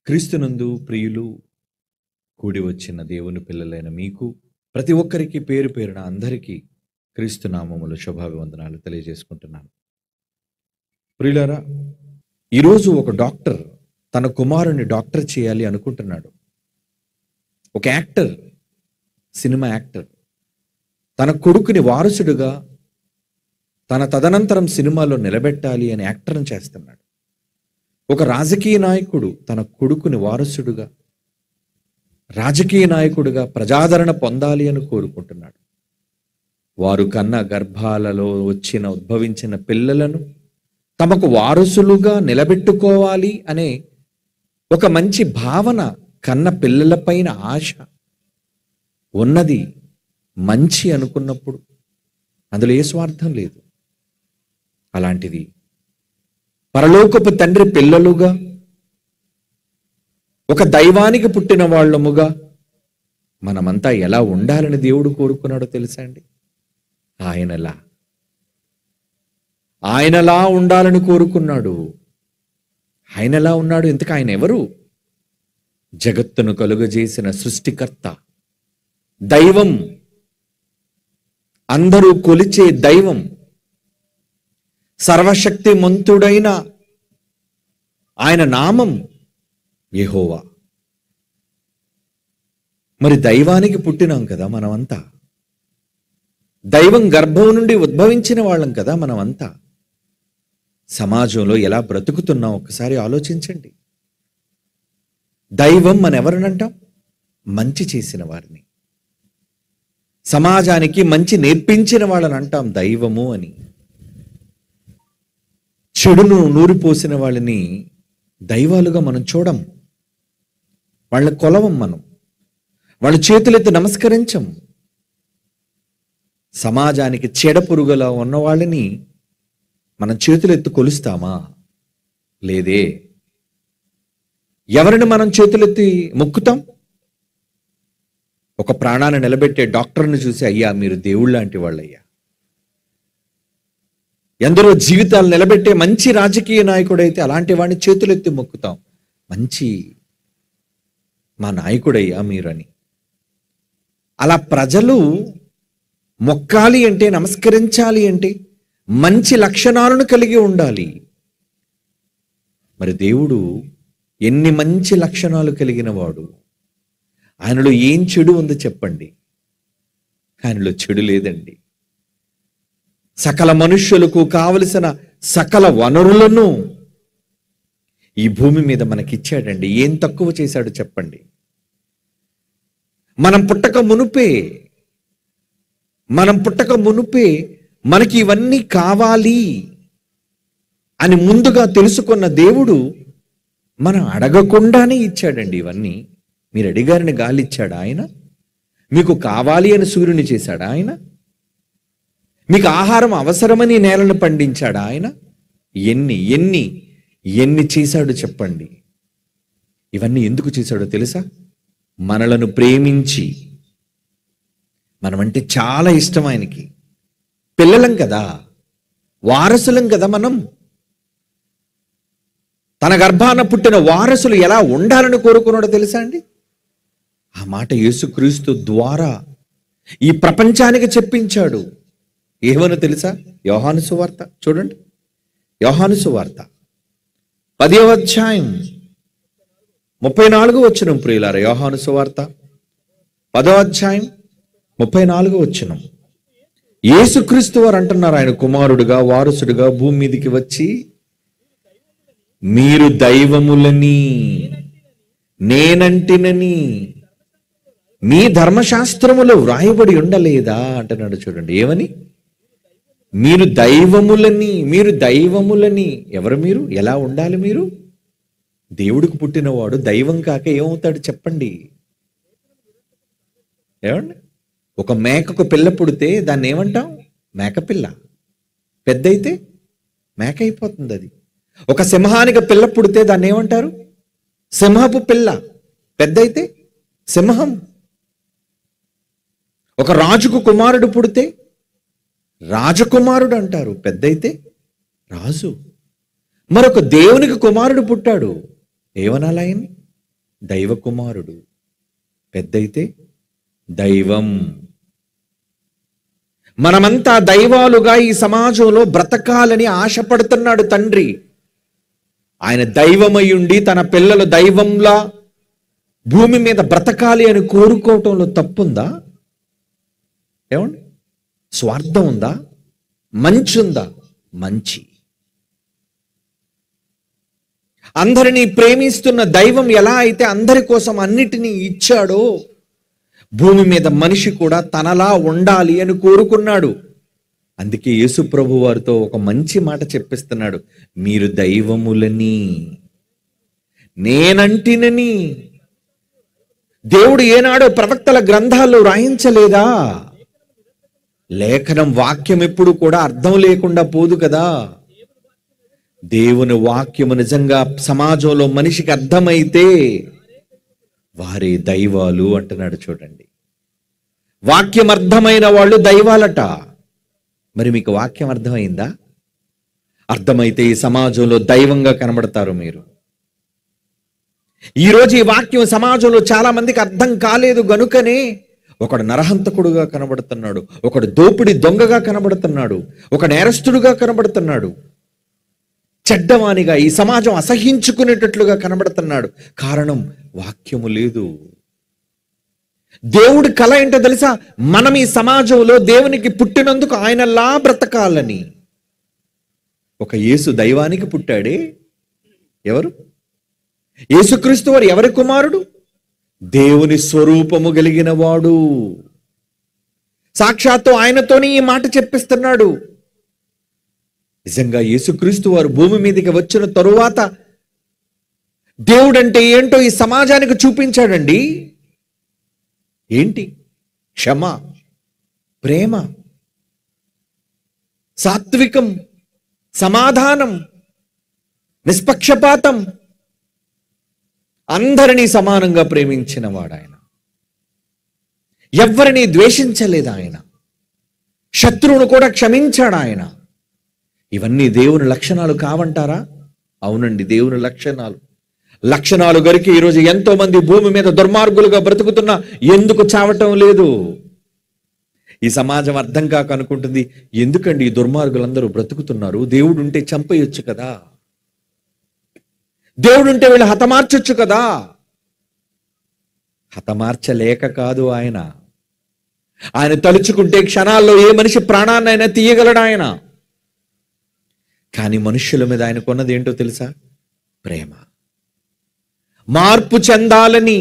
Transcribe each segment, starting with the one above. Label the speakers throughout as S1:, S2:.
S1: క్రీస్తునందు ప్రియులు కూడి వచ్చిన దేవుని పిల్లలైన మీకు ప్రతి ఒక్కరికి పేరు పేరున అందరికీ క్రీస్తు నామములో శుభాభివందనాలు తెలియజేసుకుంటున్నాను. ప్రియులారా, ఈరోజు ఒక డాక్టర్ తన కుమారుని డాక్టర్ చేయాలి అనుకుంటున్నాడు. ఒక యాక్టర్, సినిమా యాక్టర్ తన కొడుకుని వారసుడుగా తన తదనంతరం సినిమాలో నిలబెట్టాలి అని యాక్టర్ని చేస్తున్నాడు. ఒక రాజకీయ నాయకుడు తన కొడుకుని వారసుడుగా, రాజకీయ నాయకుడిగా ప్రజాదరణ పొందాలి అని కోరుకుంటున్నాడు. వారు కన్న గర్భాలలో ఉద్భవించిన పిల్లలను తమకు వారసులుగా నిలబెట్టుకోవాలి అనే ఒక మంచి భావన, కన్న పిల్లలపైన ఆశ ఉన్నది మంచి అనుకున్నప్పుడు అందులో ఏ స్వార్థం లేదు. అలాంటిది పరలోకపు తండ్రి పిల్లలుగా, ఒక దైవానికి పుట్టిన వాళ్ళముగా మనమంతా ఎలా ఉండాలని దేవుడు కోరుకున్నాడో తెలుసా అండి? ఆయనలా ఉండాలని కోరుకున్నాడు. ఆయనలా ఉన్నాడు. ఇంతకు ఆయన ఎవరు? జగత్తును కలుగజేసిన సృష్టికర్త, దైవం, అందరూ కొలిచే దైవం, సర్వశక్తిమంతుడైన ఆయన నామం యెహోవా. మరి దైవానికి పుట్టినాం కదా మనమంతా, దైవం గర్భం నుండి ఉద్భవించిన వాళ్ళం కదా మనమంతా. సమాజంలో ఎలా బ్రతుకుతున్నాం ఒక్కసారి ఆలోచించండి. దైవం మన ఎవరినంటాం? మంచి చేసిన వారిని, సమాజానికి మంచి నేర్పించిన వాళ్ళని అంటాం దైవము అని. చెడును నూరిపోసిన వాళ్ళని దైవాలుగా మనం చూడం, వాళ్ళ కొలవం మనం, వాళ్ళ చేతులెత్తి నమస్కరించం. సమాజానికి చెడ పురుగులా ఉన్న వాళ్ళని మనం చేతులెత్తి కొలుస్తామా? లేదే. ఎవరిని మనం చేతులెత్తి మొక్కుతాం? ఒక ప్రాణాన్ని నిలబెట్టే డాక్టర్ని చూసి, అయ్యా మీరు దేవుళ్ళ లాంటి వాళ్ళయ్యా. ఎందరో జీవితాలు నిలబెట్టే మంచి రాజకీయ నాయకుడైతే అలాంటి వాడిని చేతులెత్తి మొక్కుతాం, మంచి మా నాయకుడయ్యా మీరని. అలా ప్రజలు మొక్కాలి అంటే, నమస్కరించాలి అంటే మంచి లక్షణాలను కలిగి ఉండాలి. మరి దేవుడు ఎన్ని మంచి లక్షణాలు కలిగిన వాడు. ఆయనలో ఏం చెడు ఉందో చెప్పండి? ఆయనలో చెడు లేదండి. సకల మనుష్యులకు కావలసిన సకల వనరులను ఈ భూమి మీద మనకిచ్చాడండి. ఏం తక్కువ చేశాడు చెప్పండి? మనం పుట్టక మునుపే మనకి ఇవన్నీ కావాలి అని ముందుగా తెలుసుకున్న దేవుడు మనం అడగకుండానే ఇచ్చాడండి ఇవన్నీ. మీరు అడిగారని గాలి ఇచ్చాడా ఆయన? మీకు కావాలి అని సూర్యుని చేశాడా ఆయన? మీకు ఆహారం అవసరమని నేలను పండించాడా ఆయన? ఎన్ని ఎన్ని ఎన్ని చేశాడు చెప్పండి? ఇవన్నీ ఎందుకు చేశాడో తెలుసా? మనలను ప్రేమించి, మనమంటే చాలా ఇష్టం ఆయనకి. పిల్లలం కదా, వారసులం కదా మనం. తన గర్భాన పుట్టిన వారసులు ఎలా ఉండాలని కోరుకున్నాడో తెలుసా అండి? ఆ మాట యేసుక్రీస్తు ద్వారా ఈ ప్రపంచానికి చెప్పించాడు. ఏమని తెలుసా? యోహాను సువార్త చూడండి. యోహాను సువార్త 10వ అధ్యాయం 34వ వచనం. ప్రియులారా, యోహాను సువార్త 10వ అధ్యాయం 34వ వచనం. యేసుక్రీస్తు వారు అంటున్నారు, ఆయన కుమారుడుగా, వారసుడుగా భూమి మీదకి వచ్చి, మీరు దైవములని నేనంటినని మీ ధర్మశాస్త్రములో వ్రాయబడి ఉండలేదా అంటున్నాడు. చూడండి ఏమని? మీరు దైవములని. ఎవరు మీరు? ఎలా ఉండాలి మీరు? దేవుడికి పుట్టినవాడు దైవం కాక ఏమవుతాడు చెప్పండి? ఏమండి? ఒక మేకకు పిల్ల పుడితే దాన్ని ఏమంటాం? మేకపిల్ల. పెద్దయితే మేక అయిపోతుంది అది. ఒక సింహానికి పిల్ల పుడితే దాన్ని ఏమంటారు? సింహపు పిల్ల. పెద్దయితే సింహం. ఒక రాజుకు కుమారుడు పుడితే రాజకుమారుడు అంటారు, పెద్దయితే రాజు. మరొక దేవునికి కుమారుడు పుట్టాడు, ఏమనాలి ఆయన్ని? దైవ కుమారుడు, పెద్దయితే దైవం. మనమంతా దైవాలుగా ఈ సమాజంలో బ్రతకాలని ఆశపడుతున్నాడు తండ్రి. ఆయన దైవమయ్యుండి తన పిల్లలు దైవంలా భూమి మీద బ్రతకాలి అని కోరుకోవటంలో తప్పుందా? ఏమండి, స్వార్థం ఉందా? మంచి ఉందా? మంచి. అందరినీ ప్రేమిస్తున్న దైవం ఎలా అయితే అందరి కోసం అన్నిటినీ ఇచ్చాడో, భూమి మీద మనిషి కూడా తనలా ఉండాలి అని కోరుకున్నాడు. అందుకే యేసు ప్రభు వారితో ఒక మంచి మాట చెప్పిస్తున్నాడు, మీరు దైవములని నేనంటినని. దేవుడు ఏనాడో ప్రవక్తల గ్రంథాల్లో రాయించలేదా? లేఖనం వాక్యం ఎప్పుడు కూడా అర్థం లేకుండా పోదు కదా. దేవుని వాక్యము నిజంగా సమాజంలో మనిషికి అర్థమైతే వారే దైవాలు అంటున్నాడు. చూడండి, వాక్యం అర్థమైన వాళ్ళు దైవాలట. మరి మీకు వాక్యం అర్థమైందా? అర్థమైతే ఈ సమాజంలో దైవంగా కనబడతారు మీరు. ఈరోజు ఈ వాక్యం సమాజంలో చాలా మందికి అర్థం కాలేదు గనుకనే ఒకడు నరహంతకుడుగా కనబడుతున్నాడు, ఒకడు దోపిడి దొంగగా కనబడుతున్నాడు, ఒక నేరస్తుడుగా కనబడుతున్నాడు, చెడ్డవానిగా ఈ సమాజం అసహించుకునేటట్లుగా కనబడుతున్నాడు. కారణం వాక్యము లేదు. దేవుడి కల ఏంటో తెలుసా? మనం ఈ సమాజంలో దేవునికి పుట్టినందుకు ఆయనలా బ్రతకాలని. ఒక యేసు దైవానికి పుట్టాడే. ఎవరు? యేసుక్రీస్తు వారు ఎవరి కుమారుడు? దేవుని స్వరూపము కలిగిన వాడు. సాక్షాత్తు ఆయనతోనే ఈ మాట చెప్పిస్తున్నాడు. నిజంగా యేసుక్రీస్తు వారు భూమి మీదకి వచ్చిన తరువాత దేవుడంటే ఏంటో ఈ సమాజానికి చూపించాడండి. ఏంటి? క్షమ, ప్రేమ, సాత్వికం, సమాధానం, నిష్పక్షపాతం, అందరినీ సమానంగా ప్రేమించిన వాడు ఆయన. ఎవ్వరినీ ద్వేషించలేదు ఆయన. శత్రువును కూడా క్షమించాడు ఆయన. ఇవన్నీ దేవుని లక్షణాలు కావంటారా? అవునండి, దేవుని లక్షణాలు గరికి ఈరోజు ఎంతో మంది భూమి మీద దుర్మార్గులుగా బ్రతుకుతున్నా ఎందుకు చావటం లేదు? ఈ సమాజం అర్థం కాక అనుకుంటుంది, ఎందుకండి ఈ దుర్మార్గులందరూ బ్రతుకుతున్నారు? దేవుడు ఉంటే చంపేయొచ్చు కదా, దేవుడు ఉంటే వీళ్ళు హతమార్చొచ్చు కదా. హతమార్చలేక కాదు ఆయన. ఆయన తలుచుకుంటే క్షణాల్లో ఏ మనిషి ప్రాణాన్నైనా తీయగలడు ఆయన. కానీ మనుష్యుల మీద ఆయనకున్నది ఏంటో తెలుసా? ప్రేమ. మార్పు చెందాలని,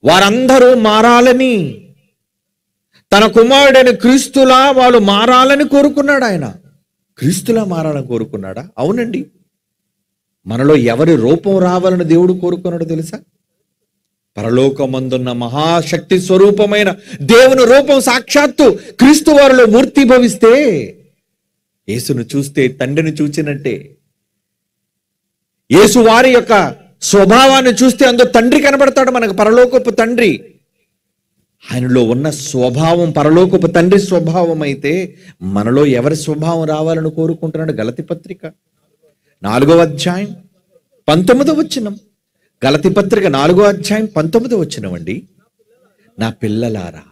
S1: వారందరూ మారాలని, తన కుమారుడైన క్రీస్తులా వాళ్ళు మారాలని కోరుకున్నాడు ఆయన. క్రీస్తులా మారాలని కోరుకున్నాడా? అవునండి. మనలో ఎవరి రూపం రావాలని దేవుడు కోరుకున్నాడో తెలుసా? పరలోకమందున్న మహాశక్తి స్వరూపమైన దేవుని రూపం సాక్షాత్తు క్రీస్తు వారిలో మూర్తిభవిస్తే, యేసును చూస్తే తండ్రిని చూచినట్టే. యేసు వారి యొక్క స్వభావాన్ని చూస్తే అందులో తండ్రి కనబడతాడు మనకు, పరలోకపు తండ్రి. ఆయనలో ఉన్న స్వభావం పరలోకపు తండ్రి స్వభావం అయితే మనలో ఎవరి స్వభావం రావాలని కోరుకుంటున్నాడు? గలతీ పత్రిక 4వ అధ్యాయం 19వ వచనం. గలతీ పత్రిక 4వ అధ్యాయం 19వ వచనం అండి. నా పిల్లలారా,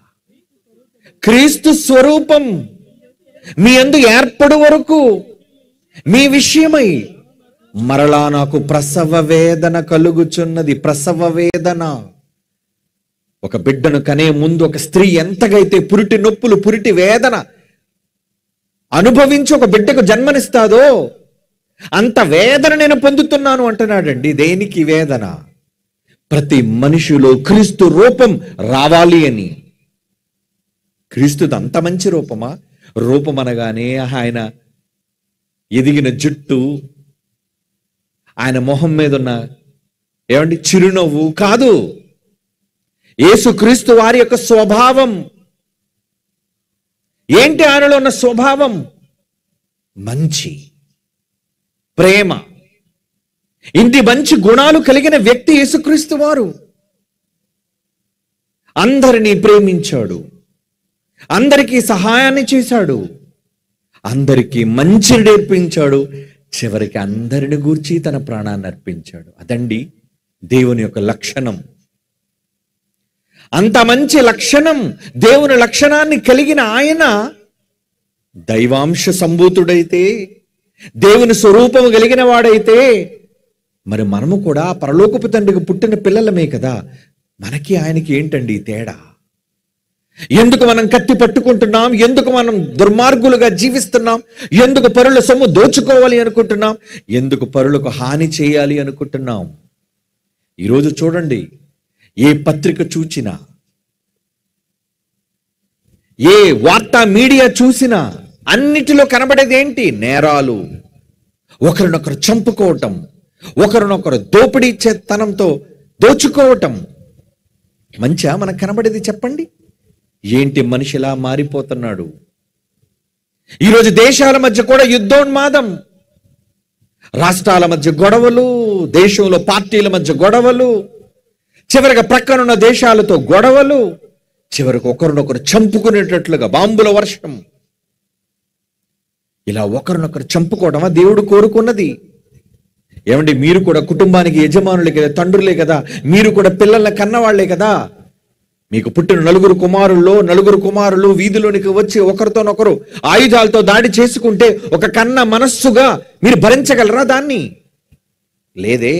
S1: క్రీస్తు స్వరూపం మీ యందు ఏర్పడు వరకు మీ విషయమై మరలా నాకు ప్రసవ వేదన కలుగుచున్నది. ప్రసవ వేదన. ఒక బిడ్డను కనే ముందు ఒక స్త్రీ ఎంతగైతే పురిటి నొప్పులు, పురిటి వేదన అనుభవించి ఒక బిడ్డకు జన్మనిస్తాదో అంత వేదన నేను పొందుతున్నాను అంటున్నాడండి. దేనికి వేదన? ప్రతి మనిషిలో క్రీస్తు రూపం రావాలి అని. క్రీస్తుది అంత మంచి రూపమా? రూపం అనగానే ఆయన ఎదిగిన జుట్టు, ఆయన మొహం మీద ఉన్న ఏమండి చిరునవ్వు కాదు. యేసుక్రీస్తు వారి యొక్క స్వభావం ఏంటి? ఆయనలో ఉన్న స్వభావం మంచి, ప్రేమ. ఇంటి మంచి గుణాలు కలిగిన వ్యక్తి యేసుక్రీస్తు వారు. అందరినీ ప్రేమించాడు, అందరికీ సహాయాన్ని చేశాడు, అందరికీ మంచి నేర్పించాడు, చివరికి అందరిని గూర్చి తన ప్రాణాన్ని అర్పించాడు. అదండి దేవుని యొక్క లక్షణం. అంత మంచి లక్షణం, దేవుని లక్షణాన్ని కలిగిన ఆయన దైవాంశ సంభూతుడైతే, దేవుని స్వరూపము కలిగిన వాడైతే, మరి మనము కూడా పరలోకపు తండ్రికి పుట్టిన పిల్లలమే కదా. మనకి ఆయనకి ఏంటండి తేడా? ఎందుకు మనం కత్తి పట్టుకుంటున్నాం? ఎందుకు మనం దుర్మార్గులుగా జీవిస్తున్నాం? ఎందుకు పరుల సొమ్ము దోచుకోవాలి అనుకుంటున్నాం? ఎందుకు పరులకు హాని చేయాలి అనుకుంటున్నాం? ఈరోజు చూడండి, ఏ పత్రిక చూచినా, ఏ వార్తా మీడియా చూసినా అన్నిటిలో కనబడేది ఏంటి? నేరాలు, ఒకరినొకరు చంపుకోవటం, ఒకరినొకరు దోపిడీ చేతనంతో దోచుకోవటం. మంచిగా మనకు కనబడేది చెప్పండి? ఏంటి మనిషిలా మారిపోతున్నాడు? ఈరోజు దేశాల మధ్య కూడా యుద్ధోన్మాదం, రాష్ట్రాల మధ్య గొడవలు, దేశంలో పార్టీల మధ్య గొడవలు, చివరిగా ప్రక్కనున్న దేశాలతో గొడవలు, చివరికి ఒకరినొకరు చంపుకునేటట్లుగా బాంబుల వర్షం. ఇలా ఒకరినొకరు చంపుకోవడమా దేవుడు కోరుకున్నది? ఏమండి, మీరు కూడా కుటుంబానికి యజమానులే కదా, తండ్రులే కదా, మీరు కూడా పిల్లల్ని కన్నవాళ్లే కదా. మీకు పుట్టిన నలుగురు కుమారులు వీధిలోనికి వచ్చి ఒకరితోనొకరు ఆయుధాలతో దాడి చేసుకుంటే ఒక కన్న మనస్సుగా మీరు భరించగలరా దాన్ని? లేదే.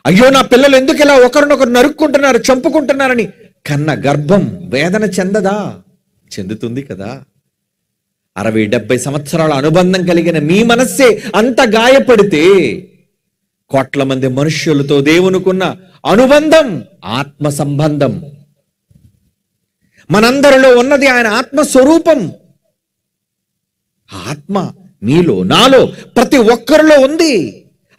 S1: అయ్యో, నా పిల్లలు ఎందుకు ఇలా ఒకరినొకరు నరుక్కుంటున్నారు, చంపుకుంటున్నారని కన్న గర్భం వేదన చెందదా? చెందుతుంది కదా. 60-70 సంవత్సరాల అనుబంధం కలిగిన మీ మనస్సే అంత గాయపడితే, కోట్ల మంది మనుష్యులతో దేవునికున్న అనుబంధం ఆత్మ సంబంధం. మనందరిలో ఉన్నది ఆయన ఆత్మస్వరూపం. ఆత్మ మీలో, నాలో, ప్రతి ఒక్కరిలో ఉంది.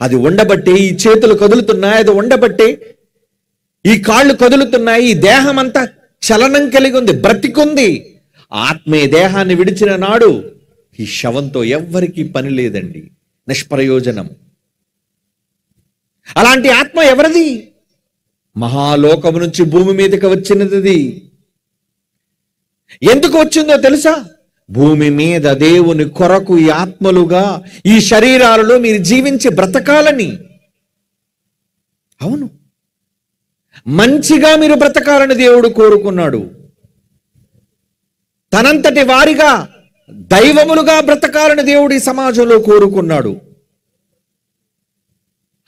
S1: అది ఉండబట్టే ఈ చేతులు కదులుతున్నాయి, అది ఉండబట్టే ఈ కాళ్ళు కదులుతున్నాయి, ఈ దేహం అంతా చలనం కలిగి ఉంది, బ్రతికుంది. ఆత్మే దేహాన్ని విడిచిన నాడు ఈ శవంతో ఎవ్వరికీ పని లేదండి, నిష్ప్రయోజనం. అలాంటి ఆత్మ ఎవరిది? మహాలోకము నుంచి భూమి మీదకి వచ్చినది. ఎందుకు వచ్చిందో తెలుసా? భూమి మీద దేవుని కొరకు ఈ ఆత్మలుగా, ఈ శరీరాలలో మీరు జీవించి బ్రతకాలని. అవును, మంచిగా మీరు బ్రతకాలని దేవుడు కోరుకున్నాడు. తనంతటి వారిగా దైవములుగా బ్రతకాలని దేవుడు ఈ సమాజంలో కోరుకున్నాడు.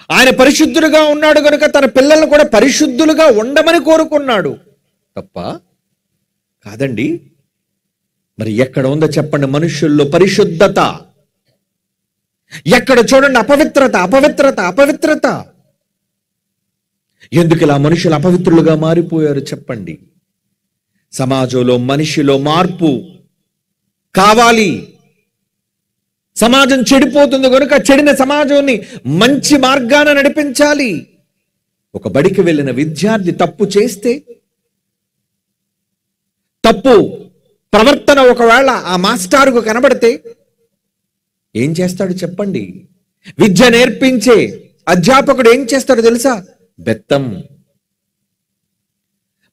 S1: ఆయన పరిశుద్ధులుగా ఉన్నాడు కనుక తన పిల్లలను కూడా పరిశుద్ధులుగా ఉండమని కోరుకున్నాడు. తప్ప కాదండి. మరి ఎక్కడ ఉందో చెప్పండి మనుషుల్లో పరిశుద్ధత? ఎక్కడ చూడండి అపవిత్రత, అపవిత్రత, అపవిత్రత. ఎందుకు ఇలా మనుషులు అపవిత్రులుగా మారిపోయారు చెప్పండి? సమాజంలో మనిషిలో మార్పు కావాలి. సమాజం చెడిపోతుంది కనుక చెడిన సమాజాన్ని మంచి మార్గాన నడిపించాలి. ఒక బడికి వెళ్ళిన విద్యార్థి తప్పు చేస్తే, తప్పు ప్రవర్తన ఒకవేళ ఆ మాస్టారుకు కనబడితే ఏం చేస్తాడు చెప్పండి? విద్య నేర్పించే అధ్యాపకుడు ఏం చేస్తాడు తెలుసా?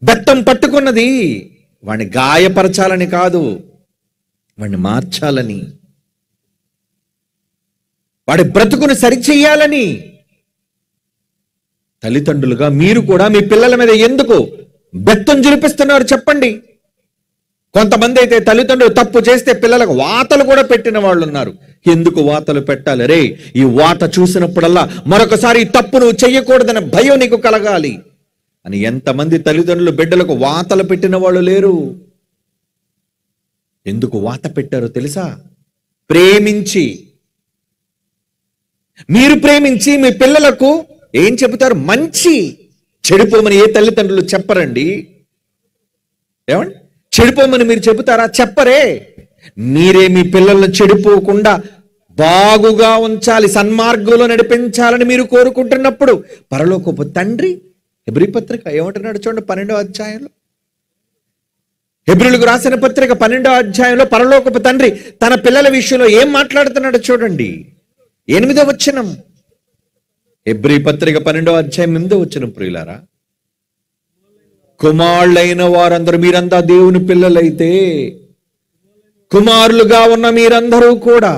S1: బెత్తం పట్టుకున్నది వాణ్ణి గాయపరచాలని కాదు, వాణ్ణి మార్చాలని, వాడి బ్రతుకును సరిచెయ్యాలని. తల్లిదండ్రులుగా మీరు కూడా మీ పిల్లల మీద ఎందుకు బెత్తం జురిపిస్తున్నారు చెప్పండి? కొంతమంది అయితే తల్లిదండ్రులు తప్పు చేస్తే పిల్లలకు వాతలు కూడా పెట్టిన వాళ్ళు ఉన్నారు. ఎందుకు వాతలు పెట్టాలి? రే, ఈ వాత చూసినప్పుడల్లా మరొకసారి ఈ తప్పు నువ్వు చెయ్యకూడదనే భయం నీకు కలగాలి అని ఎంతమంది తల్లిదండ్రులు బిడ్డలకు వాతలు పెట్టిన వాళ్ళు లేరు? ఎందుకు వాత పెట్టారో తెలుసా? ప్రేమించి. మీరు ప్రేమించి మీ పిల్లలకు ఏం చెబుతారు? మంచి. చెడిపోమని ఏ తల్లిదండ్రులు చెప్పరండి. ఏమండి? చెడిపోమని మీరు చెబుతారా? చెప్పరే. మీరే మీ పిల్లలను చెడిపోకుండా బాగుగా ఉంచాలి, సన్మార్గంలో నడిపించాలని మీరు కోరుకుంటున్నప్పుడు పరలోకపు తండ్రి హెబ్రీ పత్రిక ఏమంటున్నాడు చూడండి 12వ అధ్యాయంలో. హెబ్రీలకు రాసిన పత్రిక 12వ అధ్యాయంలో పరలోకపు తండ్రి తన పిల్లల విషయంలో ఏం మాట్లాడుతున్నాడు చూడండి. 8వ వచనం. హెబ్రీ పత్రిక 12వ అధ్యాయం 8వ వచనం. ప్రియులారా, కుమారులైన వారందరూ, మీరంతా దేవుని పిల్లలైతే కుమారులుగా ఉన్న మీరందరూ కూడా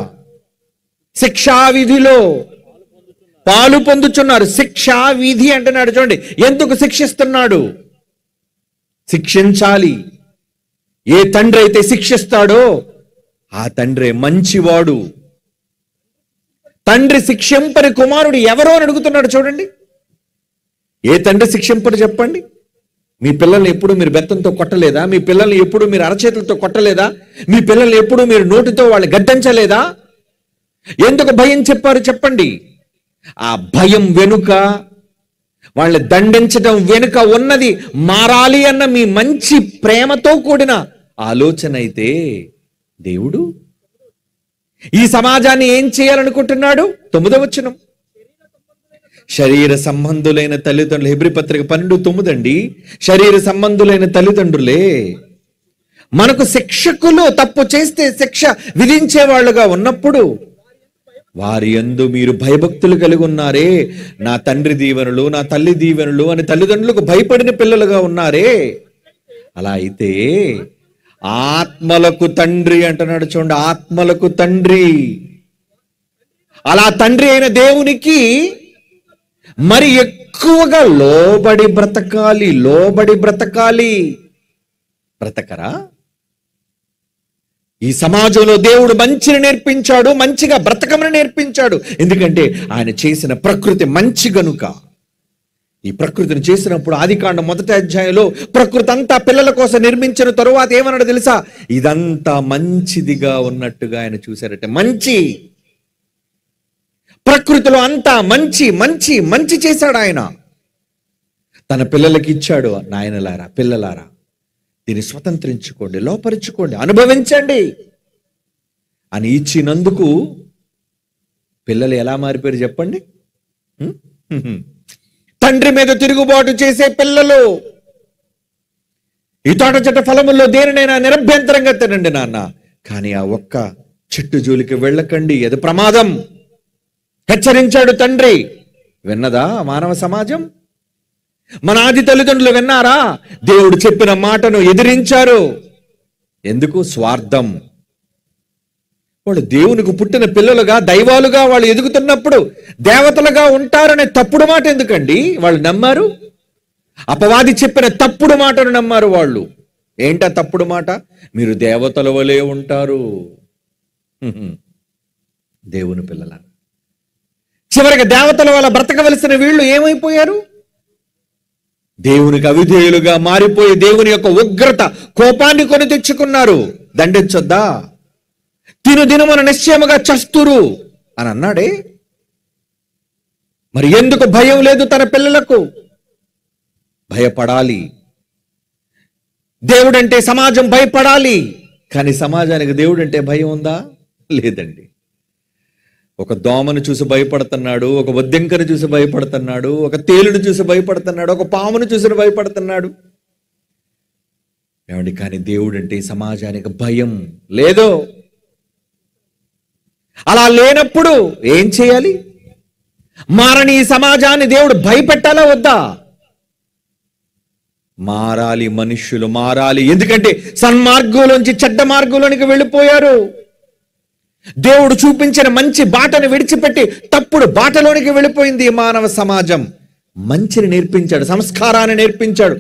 S1: శిక్షావిధిలో పాలు పొందుచున్నారు. శిక్ష విధి అంటున్నాడు. చూడండి, ఎందుకు శిక్షిస్తున్నాడు? శిక్షించాలి. ఏ తండ్రి అయితే శిక్షిస్తాడో ఆ తండ్రి మంచివాడు. తండ్రి శిక్షింపని కుమారుడు ఎవరో అని అడుగుతున్నాడు. చూడండి, ఏ తండ్రి శిక్షింపరు చెప్పండి? మీ పిల్లల్ని ఎప్పుడు మీరు బెత్తంతో కొట్టలేదా? మీ పిల్లల్ని ఎప్పుడు మీరు అరచేతులతో కొట్టలేదా? మీ పిల్లల్ని ఎప్పుడు మీరు నోటితో వాళ్ళు గద్దించలేదా? ఎందుకు భయం చెప్పారు చెప్పండి? ఆ భయం వెనుక, వాళ్ళని దండించడం వెనుక ఉన్నది మారాలి అన్న మీ మంచి ప్రేమతో కూడిన ఆలోచన అయితే దేవుడు ఈ సమాజాన్ని ఏం చేయాలనుకుంటున్నాడు? 9వ వచనం, శరీర సంబంధులైన తల్లిదండ్రులు. హెబ్రీ పత్రిక 12:9 అండి. శరీర సంబంధులైన తల్లిదండ్రులే మనకు శిక్షకులు. తప్పు చేస్తే శిక్ష విధించే వాళ్ళుగా ఉన్నప్పుడు వారి యందు మీరు భయభక్తులు కలిగి ఉన్నారే. నా తండ్రి దీవెనలు, నా తల్లి దీవెనలు అని తల్లిదండ్రులకు భయపడిన పిల్లలుగా ఉన్నారే. అలా అయితే ఆత్మలకు తండ్రి అంటున్నాడు. చూడండి, ఆత్మలకు తండ్రి. అలా తండ్రి అయిన దేవునికి మరి ఎక్కువగా లోబడి బ్రతకాలి. లోబడి బ్రతకాలి. బ్రతకరా? ఈ సమాజంలో దేవుడు మంచిని నేర్పించాడు, మంచిగా బ్రతకమని నేర్పించాడు. ఎందుకంటే ఆయన చేసిన ప్రకృతి మంచి గనుక. ఈ ప్రకృతిని చేసినప్పుడు ఆదికాండం 1వ అధ్యాయంలో ప్రకృతి అంతా పిల్లల కోసం నిర్మించిన తరువాత ఏమన్నాడు తెలుసా? ఇదంతా మంచిదిగా ఉన్నట్టుగా ఆయన చూశారట. మంచి ప్రకృతిలో అంతా మంచి మంచి మంచి చేశాడు ఆయన. తన పిల్లలకి ఇచ్చాడు. నాయనలారా, పిల్లలారా, దీన్ని స్వతంత్రించుకోండి, లోపరుచుకోండి, అనుభవించండి అని ఇచ్చినందుకు పిల్లలు ఎలా మారిపోయారు చెప్పండి? తండ్రి మీద తిరుగుబాటు చేసే పిల్లలు. ఈ తోట చెట్ట ఫలముల్లో దేనినైనా నిరభ్యంతరంగా తినండి నాన్న, కానీ ఆ ఒక్క చెట్టు జోలికి వెళ్ళకండి, అది ప్రమాదం హెచ్చరించాడు తండ్రి. విన్నదా మానవ సమాజం? మన ఆది తల్లిదండ్రులు విన్నారా? దేవుడు చెప్పిన మాటను ఎదిరించారు. ఎందుకు? స్వార్థం. వాళ్ళు దేవునికి పుట్టిన పిల్లలుగా, దైవాలుగా వాళ్ళు ఎదుగుతున్నప్పుడు దేవతలుగా ఉంటారనే తప్పుడు మాట ఎందుకండి వాళ్ళు నమ్మారు? అపవాది చెప్పిన తప్పుడు మాటను నమ్మారు వాళ్ళు. ఏంటా తప్పుడు మాట? మీరు దేవతల వలె ఉంటారు. దేవుని పిల్లల చివరికి దేవతల వల్ల బ్రతకవలసిన వీళ్ళు ఏమైపోయారు? దేవునికి అవిధేయులుగా మారిపోయి దేవుని యొక్క ఉగ్రత, కోపాన్ని కొని తెచ్చుకున్నారు. దండించొద్దా? దినమున నిశ్చయముగా చస్తురు అని అన్నాడే. మరి ఎందుకు భయం లేదు తన పిల్లలకు? భయపడాలి. దేవుడంటే సమాజం భయపడాలి. కానీ సమాజానికి దేవుడంటే భయం ఉందా? లేదండి. ఒక దోమను చూసి భయపడుతున్నాడు, ఒక బొద్దింకను చూసి భయపడుతున్నాడు, ఒక తేలును చూసి భయపడుతున్నాడు, ఒక పామును చూసి భయపడుతున్నాడు. ఏమండి? కానీ దేవుడంటే సమాజానికి భయం లేదు. అలా లేనప్పుడు ఏం చేయాలి? మారని ఈ సమాజాన్ని దేవుడు భయపెట్టాలా వద్దా? మారాలి. మనుష్యులు మారాలి. ఎందుకంటే సన్మార్గంలోంచి చెడ్డ మార్గంలోనికి వెళ్ళిపోయారు. దేవుడు చూపించిన మంచి బాటను విడిచిపెట్టి తప్పుడు బాటలోనికి వెళ్ళిపోయింది ఈ మానవ సమాజం. మంచిని నేర్పించాడు, సంస్కారాన్ని నేర్పించాడు.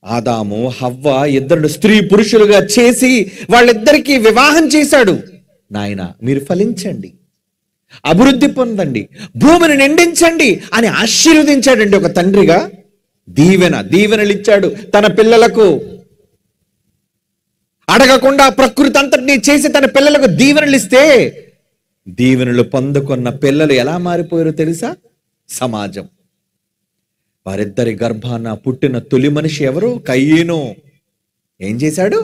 S1: ఆదాము హవ్వ ఇద్దరు స్త్రీ పురుషులుగా చేసి వాళ్ళిద్దరికీ వివాహం చేశాడు. నాయన, మీరు ఫలించండి, అభివృద్ధి పొందండి, భూమిని నిండించండి అని ఆశీర్వదించాడండి. ఒక తండ్రిగా దీవెనలు ఇచ్చాడు తన పిల్లలకు. అడగకుండా ప్రకృతి అంతటినీ చేసి తన పిల్లలకు దీవెనలు ఇస్తే, దీవెనలు పొందుకున్న పిల్లలు ఎలా మారిపోయారో తెలుసా? సమాజం. వారిద్దరి గర్భాన పుట్టిన తొలి మనిషి ఎవరు? కయ్యేను. ఏం చేశాడు?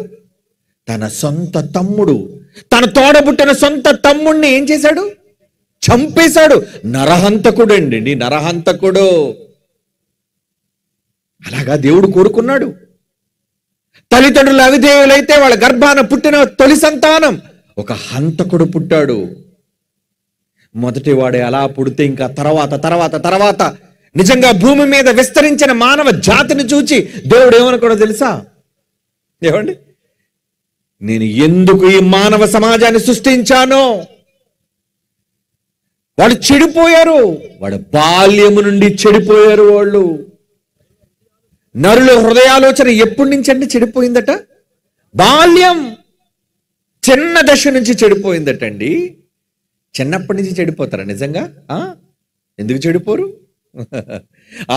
S1: తన సొంత తమ్ముడు, తన తోడబుట్టిన సొంత తమ్ముడిని ఏం చేశాడు? చంపేశాడు. నరహంతకుడు అండి, నరహంతకుడు. అలాగా దేవుడు కోరుకున్నాడు. తల్లిదండ్రులు అవిధేయులైతే వాళ్ళ గర్భాన పుట్టిన తొలి సంతానం ఒక హంతకుడు పుట్టాడు. మొదటివాడే అలా పుడితే ఇంకా తర్వాత నిజంగా భూమి మీద విస్తరించిన మానవ జాతిని చూచి దేవుడు ఏమనుకోడో తెలుసా? ఏమండి? నేను ఎందుకు ఈ మానవ సమాజాన్ని సృష్టించానో, వాళ్ళు చెడిపోయారు. వాడు బాల్యము నుండి చెడిపోయారు. వాళ్ళు నరుల హృదయాలోచన ఎప్పటి నుంచి అంటే చెడిపోయిందట? బాల్యం, చిన్న దశ నుంచి చెడిపోయిందటండి. చిన్నప్పటి నుంచి చెడిపోతారా నిజంగా? ఎందుకు చెడిపోరు?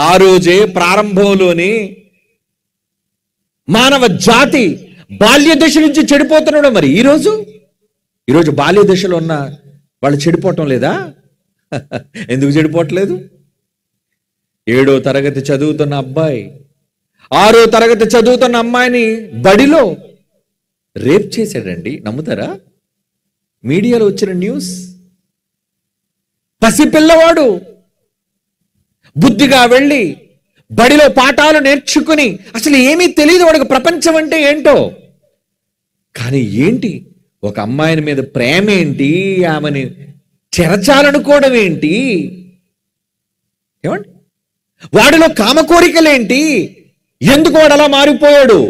S1: ఆ రోజే ప్రారంభంలోని మానవ జాతి బాల్య దశ నుంచి చెడిపోతున్నాడు. మరి ఈరోజు బాల్య దశలో ఉన్న వాళ్ళు చెడిపోవటం లేదా? ఎందుకు చెడిపోవట్లేదు? 7వ తరగతి చదువుతున్న అబ్బాయి 6వ తరగతి చదువుతున్న అమ్మాయిని బడిలో రేప్ చేశాడండి. నమ్ముతారా? మీడియాలో వచ్చిన న్యూస్. పసిపిల్లవాడు బుద్ధిగా వెళ్ళి బడిలో పాఠాలు నేర్చుకుని, అసలు ఏమీ తెలియదు వాడికి ప్రపంచం అంటే ఏంటో. కానీ ఏంటి, ఒక అమ్మాయిని మీద ప్రేమ ఏంటి, ఆమెని చెరచాలనుకోవడం ఏంటి, ఏమండి వాడిలో కామ కోరికలేంటి, ఎందుకు వాడు అలా మారిపోయాడు?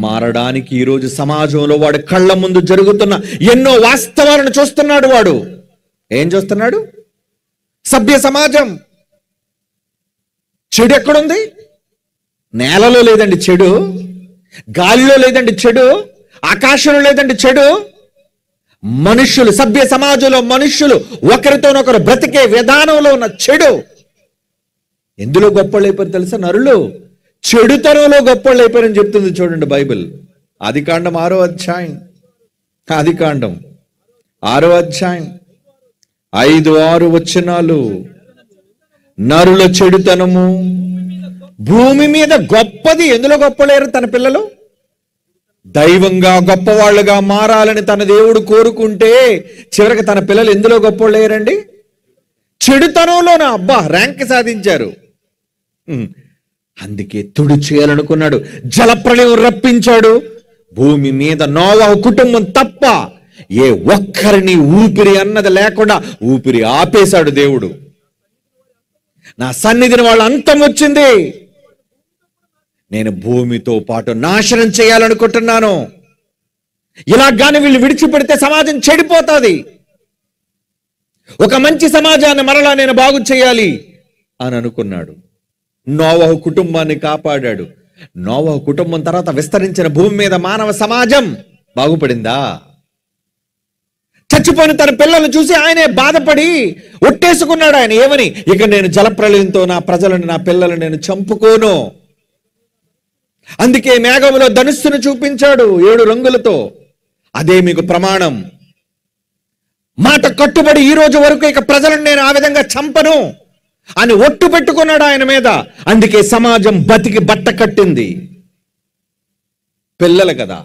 S1: మారడానికి ఈరోజు సమాజంలో వాడి కళ్ళ ముందు జరుగుతున్న ఎన్నో వాస్తవాలను చూస్తున్నాడు. వాడు ఏం చూస్తున్నాడు? సభ్య సమాజం. చెడు ఎక్కడుంది? నేలలో లేదండి చెడు, గాలిలో లేదండి చెడు, ఆకాశంలో లేదండి చెడు. మనుష్యులు, సభ్య సమాజంలో మనుష్యులు ఒకరితోనొకరు బ్రతికే విధానంలో ఉన్న చెడు. ఎందులో గొప్పళ్ళు అయిపోయారు తెలుసా? నరులు చెడుతనంలో గొప్పళ్ళు అయిపోయారని చెప్తుంది. చూడండి బైబిల్, ఆదికాండం 6వ అధ్యాయం, ఆదికాండం 6వ అధ్యాయం 5-6 వచనాలు. నరుల చెడుతనము భూమి మీద గొప్పది. ఎందులో గొప్పలేరు తన పిల్లలు? దైవంగా గొప్పవాళ్ళుగా మారాలని తన దేవుడు కోరుకుంటే చివరికి తన పిల్లలు ఎందులో గొప్పలేరండి? చెడుతనంలోన. అబ్బా, ర్యాంక్ సాధించారు. అందుకే తుడి చేయాలనుకున్నాడు, జలప్రళయం రప్పించాడు. భూమి మీద నోవహు కుటుంబం తప్ప ఏ ఒక్కరిని ఊపిరి అన్నది లేకుండా ఊపిరి ఆపేశాడు దేవుడు. నా సన్నిధిని వాళ్ళ అంతం వచ్చింది, నేను భూమితో పాటు నాశనం చేయాలనుకుంటున్నాను. ఇలాగాని వీళ్ళు విడిచిపెడితే సమాజం చెడిపోతుంది. ఒక మంచి సమాజాన్ని మరలా నేను బాగు చేయాలి అని అనుకున్నాడు. నోవహు కుటుంబాన్ని కాపాడాడు. నోవహు కుటుంబం తర్వాత విస్తరించిన భూమి మీద మానవ సమాజం బాగుపడిందా? చచ్చిపోయిన తన పిల్లలను చూసి ఆయనే బాధపడి ఒట్టేసుకున్నాడు. ఆయన ఏమని? ఇక నేను జలప్రళయంతో నా ప్రజలను, నా పిల్లలను నేను చంపుకోను. అందుకే మేఘములో ధనుస్సును చూపించాడు 7 రంగులతో. అదే మీకు ప్రమాణం. మాట కట్టుబడి ఈ రోజు వరకు ఇక ప్రజలను నేను ఆ విధంగా చంపను అని ఒట్టు పెట్టుకున్నాడు ఆయన మీద. అందుకే సమాజం బతికి బట్ట కట్టింది. పిల్లలు కదా,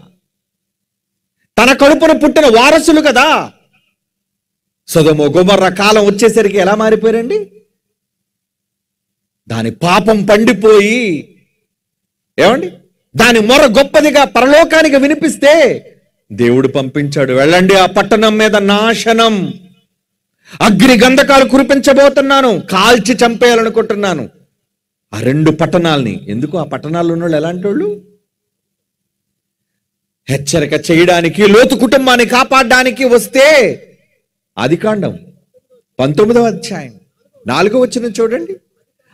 S1: తన కడుపున పుట్టిన వారసులు కదా. సొదొమ గొమొర్రా కాలం వచ్చేసరికి ఎలా మారిపోయారండి? దాని పాపం పండిపోయి, ఏమండి, దాని మొర గొప్పదిగా పరలోకానికి వినిపిస్తే దేవుడు పంపించాడు, వెళ్ళండి ఆ పట్టణం మీద నాశనం, అగ్ని గంధకాలు కురిపించబోతున్నాను, కాల్చి చంపేయాలనుకుంటున్నాను ఆ 2 పట్టణాలని. ఎందుకు? ఆ పట్టణాల్లో ఉన్న వాళ్ళు ఎలాంటి వాళ్ళు? హెచ్చరిక చేయడానికి, లోతు కుటుంబాన్ని కాపాడడానికి వస్తే. ఆదికాండం 19వ అధ్యాయం 4వ వచనం చూడండి.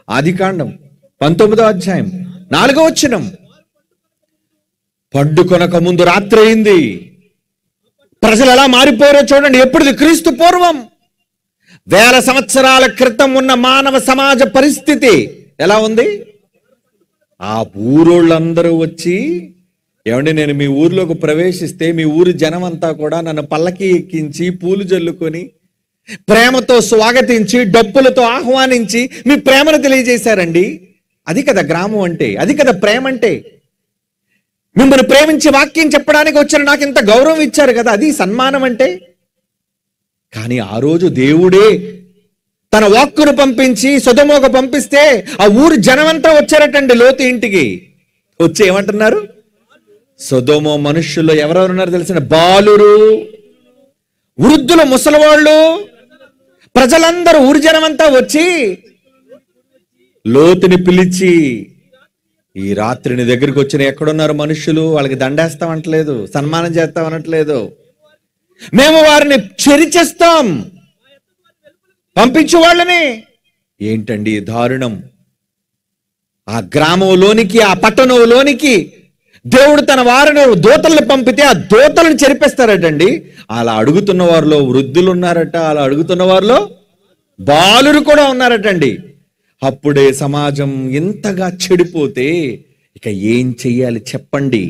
S1: ఆదికాండం 19వ అధ్యాయం 4వ వచనం. పండుకొనక ముందు రాత్రి అయింది. ప్రజలు ఎలా మారిపోయారో చూడండి. ఎప్పుడుది? క్రీస్తు పూర్వం 1000 సంవత్సరాల క్రితం ఉన్న మానవ సమాజ పరిస్థితి ఎలా ఉంది? ఆ ఊరోళ్ళందరూ వచ్చి, ఏమండి, నేను మీ ఊర్లోకి ప్రవేశిస్తే మీ ఊరి జనం అంతా కూడా నన్ను పల్లకి ఎక్కించి పూలు జల్లుకొని ప్రేమతో స్వాగతించి డప్పులతో ఆహ్వానించి మీ ప్రేమను తెలియజేశారండి. అది కదా గ్రామం అంటే, అది కదా ప్రేమ అంటే. మిమ్మల్ని ప్రేమించి వాక్యం చెప్పడానికి వచ్చిన నాకు ఇంత గౌరవం ఇచ్చారు కదా, అది సన్మానం అంటే. కానీ ఆ రోజు దేవుడే తన వాక్కును పంపించి సొదొమకు పంపిస్తే ఆ ఊరు జనమంతా వచ్చారటండి లోతు ఇంటికి. వచ్చి ఏమంటున్నారు? సొదొమ మనుష్యుల్లో ఎవరెవరున్నారు తెలిసిన? బాలురు, వృద్ధులు, ముసలివాళ్ళు, ప్రజలందరూ, ఊరి జనమంతా వచ్చి లోతుని పిలిచి, ఈ రాత్రి నీ దగ్గరికి వచ్చిన ఎక్కడున్నారు మనుష్యులు? వాళ్ళకి దండేస్తామనట్లేదు, సన్మానం చేస్తామనట్లేదు, మేము వారిని చెరిచేస్తాం, పంపించు వాళ్ళని. ఏంటండి దారుణం! ఆ గ్రామంలోనికి, ఆ పట్టణంలోనికి దేవుడు తన వారిని దూతలను పంపితే ఆ దూతలను చెరిపేస్తారటండి. అలా అడుగుతున్న వారిలో వృద్ధులు ఉన్నారట, అలా అడుగుతున్న వారిలో బాలురు కూడా ఉన్నారటండి. అప్పుడే సమాజం ఇంతగా చెడిపోతే ఇక ఏం చెయ్యాలి చెప్పండి?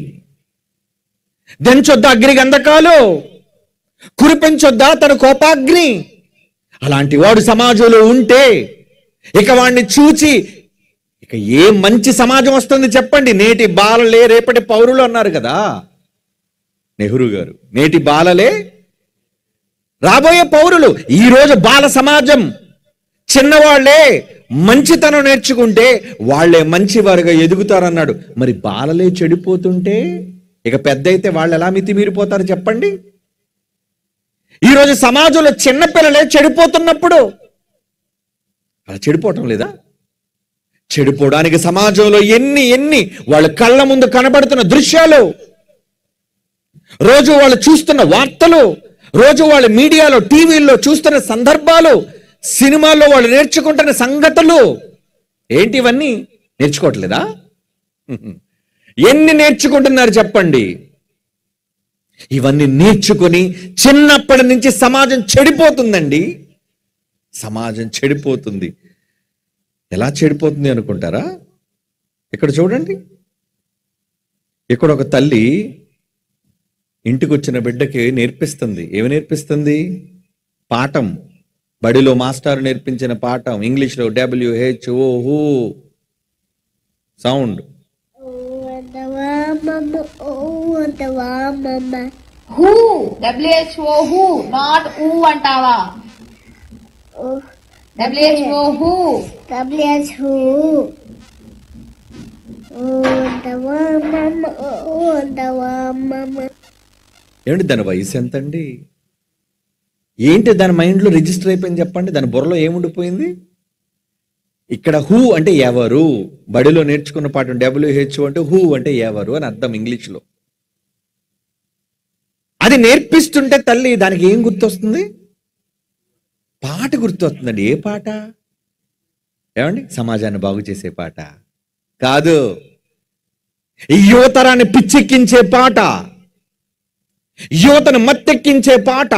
S1: దంచొద్దా అగ్ని గంధకాలు, కురిపించొద్దా తన కోపాగ్ని? అలాంటి వాడు సమాజంలో ఉంటే ఇక వాడిని చూచి ఇక ఏ మంచి సమాజం వస్తుంది చెప్పండి? నేటి బాలలే రేపటి పౌరులు అన్నారు కదా నెహ్రూ గారు. నేటి బాలలే రాబోయే పౌరులు. ఈరోజు బాల సమాజం చిన్నవాళ్లే మంచితనం నేర్చుకుంటే వాళ్లే మంచివారుగా ఎదుగుతారన్నాడు. మరి బాలలే చెడిపోతుంటే ఇక పెద్ద అయితే వాళ్ళు ఎలా మితిమీరిపోతారు చెప్పండి? ఈరోజు సమాజంలో చిన్నపిల్లలే చెడిపోతున్నప్పుడు అలా చెడిపోవటం లేదా? చెడిపోవడానికి సమాజంలో ఎన్ని వాళ్ళ కళ్ళ ముందు కనబడుతున్న దృశ్యాలు, రోజు వాళ్ళు చూస్తున్న వార్తలు, రోజు వాళ్ళ మీడియాలో టీవీల్లో చూస్తున్న సందర్భాలు, సినిమాల్లో వాళ్ళు నేర్చుకుంటున్న సంగతులు ఏంటి? ఇవన్నీ నేర్చుకోవట్లేదా? ఎన్ని నేర్చుకుంటున్నారు చెప్పండి? ఇవన్నీ నేర్చుకొని చిన్నప్పటి నుంచి సమాజం చెడిపోతుందండి. సమాజం చెడిపోతుంది. ఎలా చెడిపోతుంది అనుకుంటారా? ఇక్కడ చూడండి. ఇక్కడ ఒక తల్లి ఇంటికి వచ్చిన బిడ్డకి నేర్పిస్తుంది. ఏమి నేర్పిస్తుంది? పాఠం. బడిలో మాస్టర్ నేర్పించిన పాఠం. ఇంగ్లీష్లో WHO sound.
S2: Who, WHO who, not ఊ అంటావా? WHO who.
S1: ఏమిటి దాని వయసు ఎంతండి? ఏంటి దాని మైండ్లో రిజిస్టర్ అయిపోయింది చెప్పండి? దాని బుర్రలో ఏముండిపోయింది? ఇక్కడ హూ అంటే ఎవరు, బడిలో నేర్చుకున్న పాఠం WHO అంటే హూ అంటే ఎవరు అని అర్థం ఇంగ్లీష్లో. అది నేర్పిస్తుంటే తల్లి దానికి ఏం గుర్తొస్తుంది? పాట గుర్తొస్తుందండి. ఏ పాట? ఏమండి? సమాజాన్ని బాగు చేసే పాట కాదు, ఈ యువతరాన్ని పిచ్చెక్కించే పాట, యువతను మత్తెక్కించే పాట.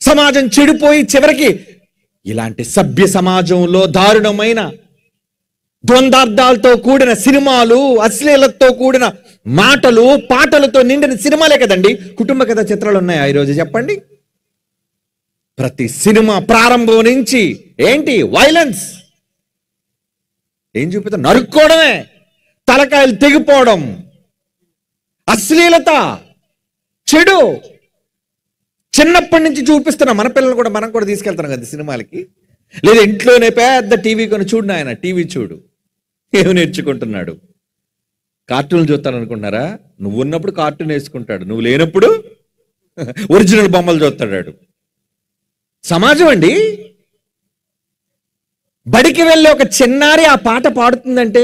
S1: సమాజం చెడిపోయి చివరికి ఇలాంటి సభ్య సమాజంలో దారుణమైన ద్వందార్థాలతో కూడిన సినిమాలు, అశ్లీలతో కూడిన మాటలు, పాటలతో నిండిన సినిమాలే కదండి కుటుంబ కథ చిత్రాలు ఉన్నాయి ఈరోజు చెప్పండి? ప్రతి సినిమా ప్రారంభం నుంచి ఏంటి? వైలెన్స్. ఏం చూపిస్తారు? నరుక్కోవడమే, తలకాయలు తెగిపోవడం, అశ్లీలత, చెడు. చిన్నప్పటి నుంచి చూపిస్తున్నాం. మన పిల్లలు కూడా మనం కూడా తీసుకెళ్తున్నాం కదా సినిమాలకి. లేదా ఇంట్లోనే పెద్ద టీవీ కొని చూడు నాయన, టీవీ చూడు. ఏమి నేర్చుకుంటున్నాడు? కార్టూన్లు చూస్తాను అనుకుంటున్నారా? నువ్వు ఉన్నప్పుడు కార్టూన్ వేసుకుంటాడు, నువ్వు లేనప్పుడు ఒరిజినల్ బొమ్మలు చూస్తాడు. సమాజం అండి. బడికి వెళ్ళే ఒక చిన్నారి ఆ పాట పాడుతుందంటే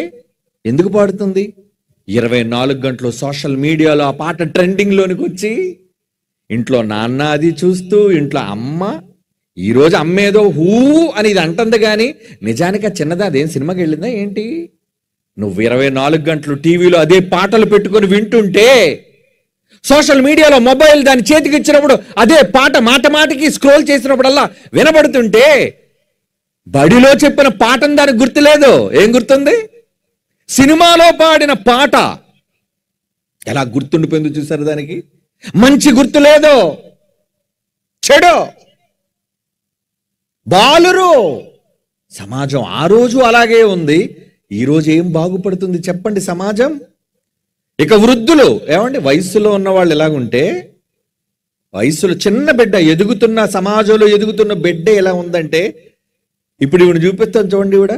S1: ఎందుకు పాడుతుంది? 24 గంటలు సోషల్ మీడియాలో ఆ పాట ట్రెండింగ్ లోనికి వచ్చి ఇంట్లో నాన్న అది చూస్తూ, ఇంట్లో అమ్మ, ఈరోజు అమ్మ ఏదో హూ అని ఇది అంటుంది కానీ నిజానికి ఆ చిన్నది అదేం సినిమాకి వెళ్ళిందా ఏంటి? నువ్వు 24 గంటలు టీవీలో అదే పాటలు పెట్టుకొని వింటుంటే, సోషల్ మీడియాలో మొబైల్ దాని చేతికి ఇచ్చినప్పుడు అదే పాట మాట మాటికి స్క్రోల్ చేసినప్పుడల్లా వినబడుతుంటే, బడిలో చెప్పిన పాఠం దానికి గుర్తులేదు. ఏం గుర్తుంది? సినిమాలో పాడిన పాట ఎలా గుర్తుండిపోయిందో చూసారు? దానికి మంచి గుర్తు లేదు, చెడు. బాలురు. సమాజం ఆ రోజు అలాగే ఉంది, ఈ రోజు ఏం బాగుపడుతుంది చెప్పండి సమాజం? ఇక వృద్ధులు. ఏమండి? వయస్సులో ఉన్న వాళ్ళు ఎలాగుంటే, వయస్సులో చిన్న బిడ్డ ఎదుగుతున్న, సమాజంలో ఎదుగుతున్న బిడ్డ ఎలా ఉందంటే, ఇప్పుడు ఈవిడ చూపిస్తాను చూడండి. ఈవిడ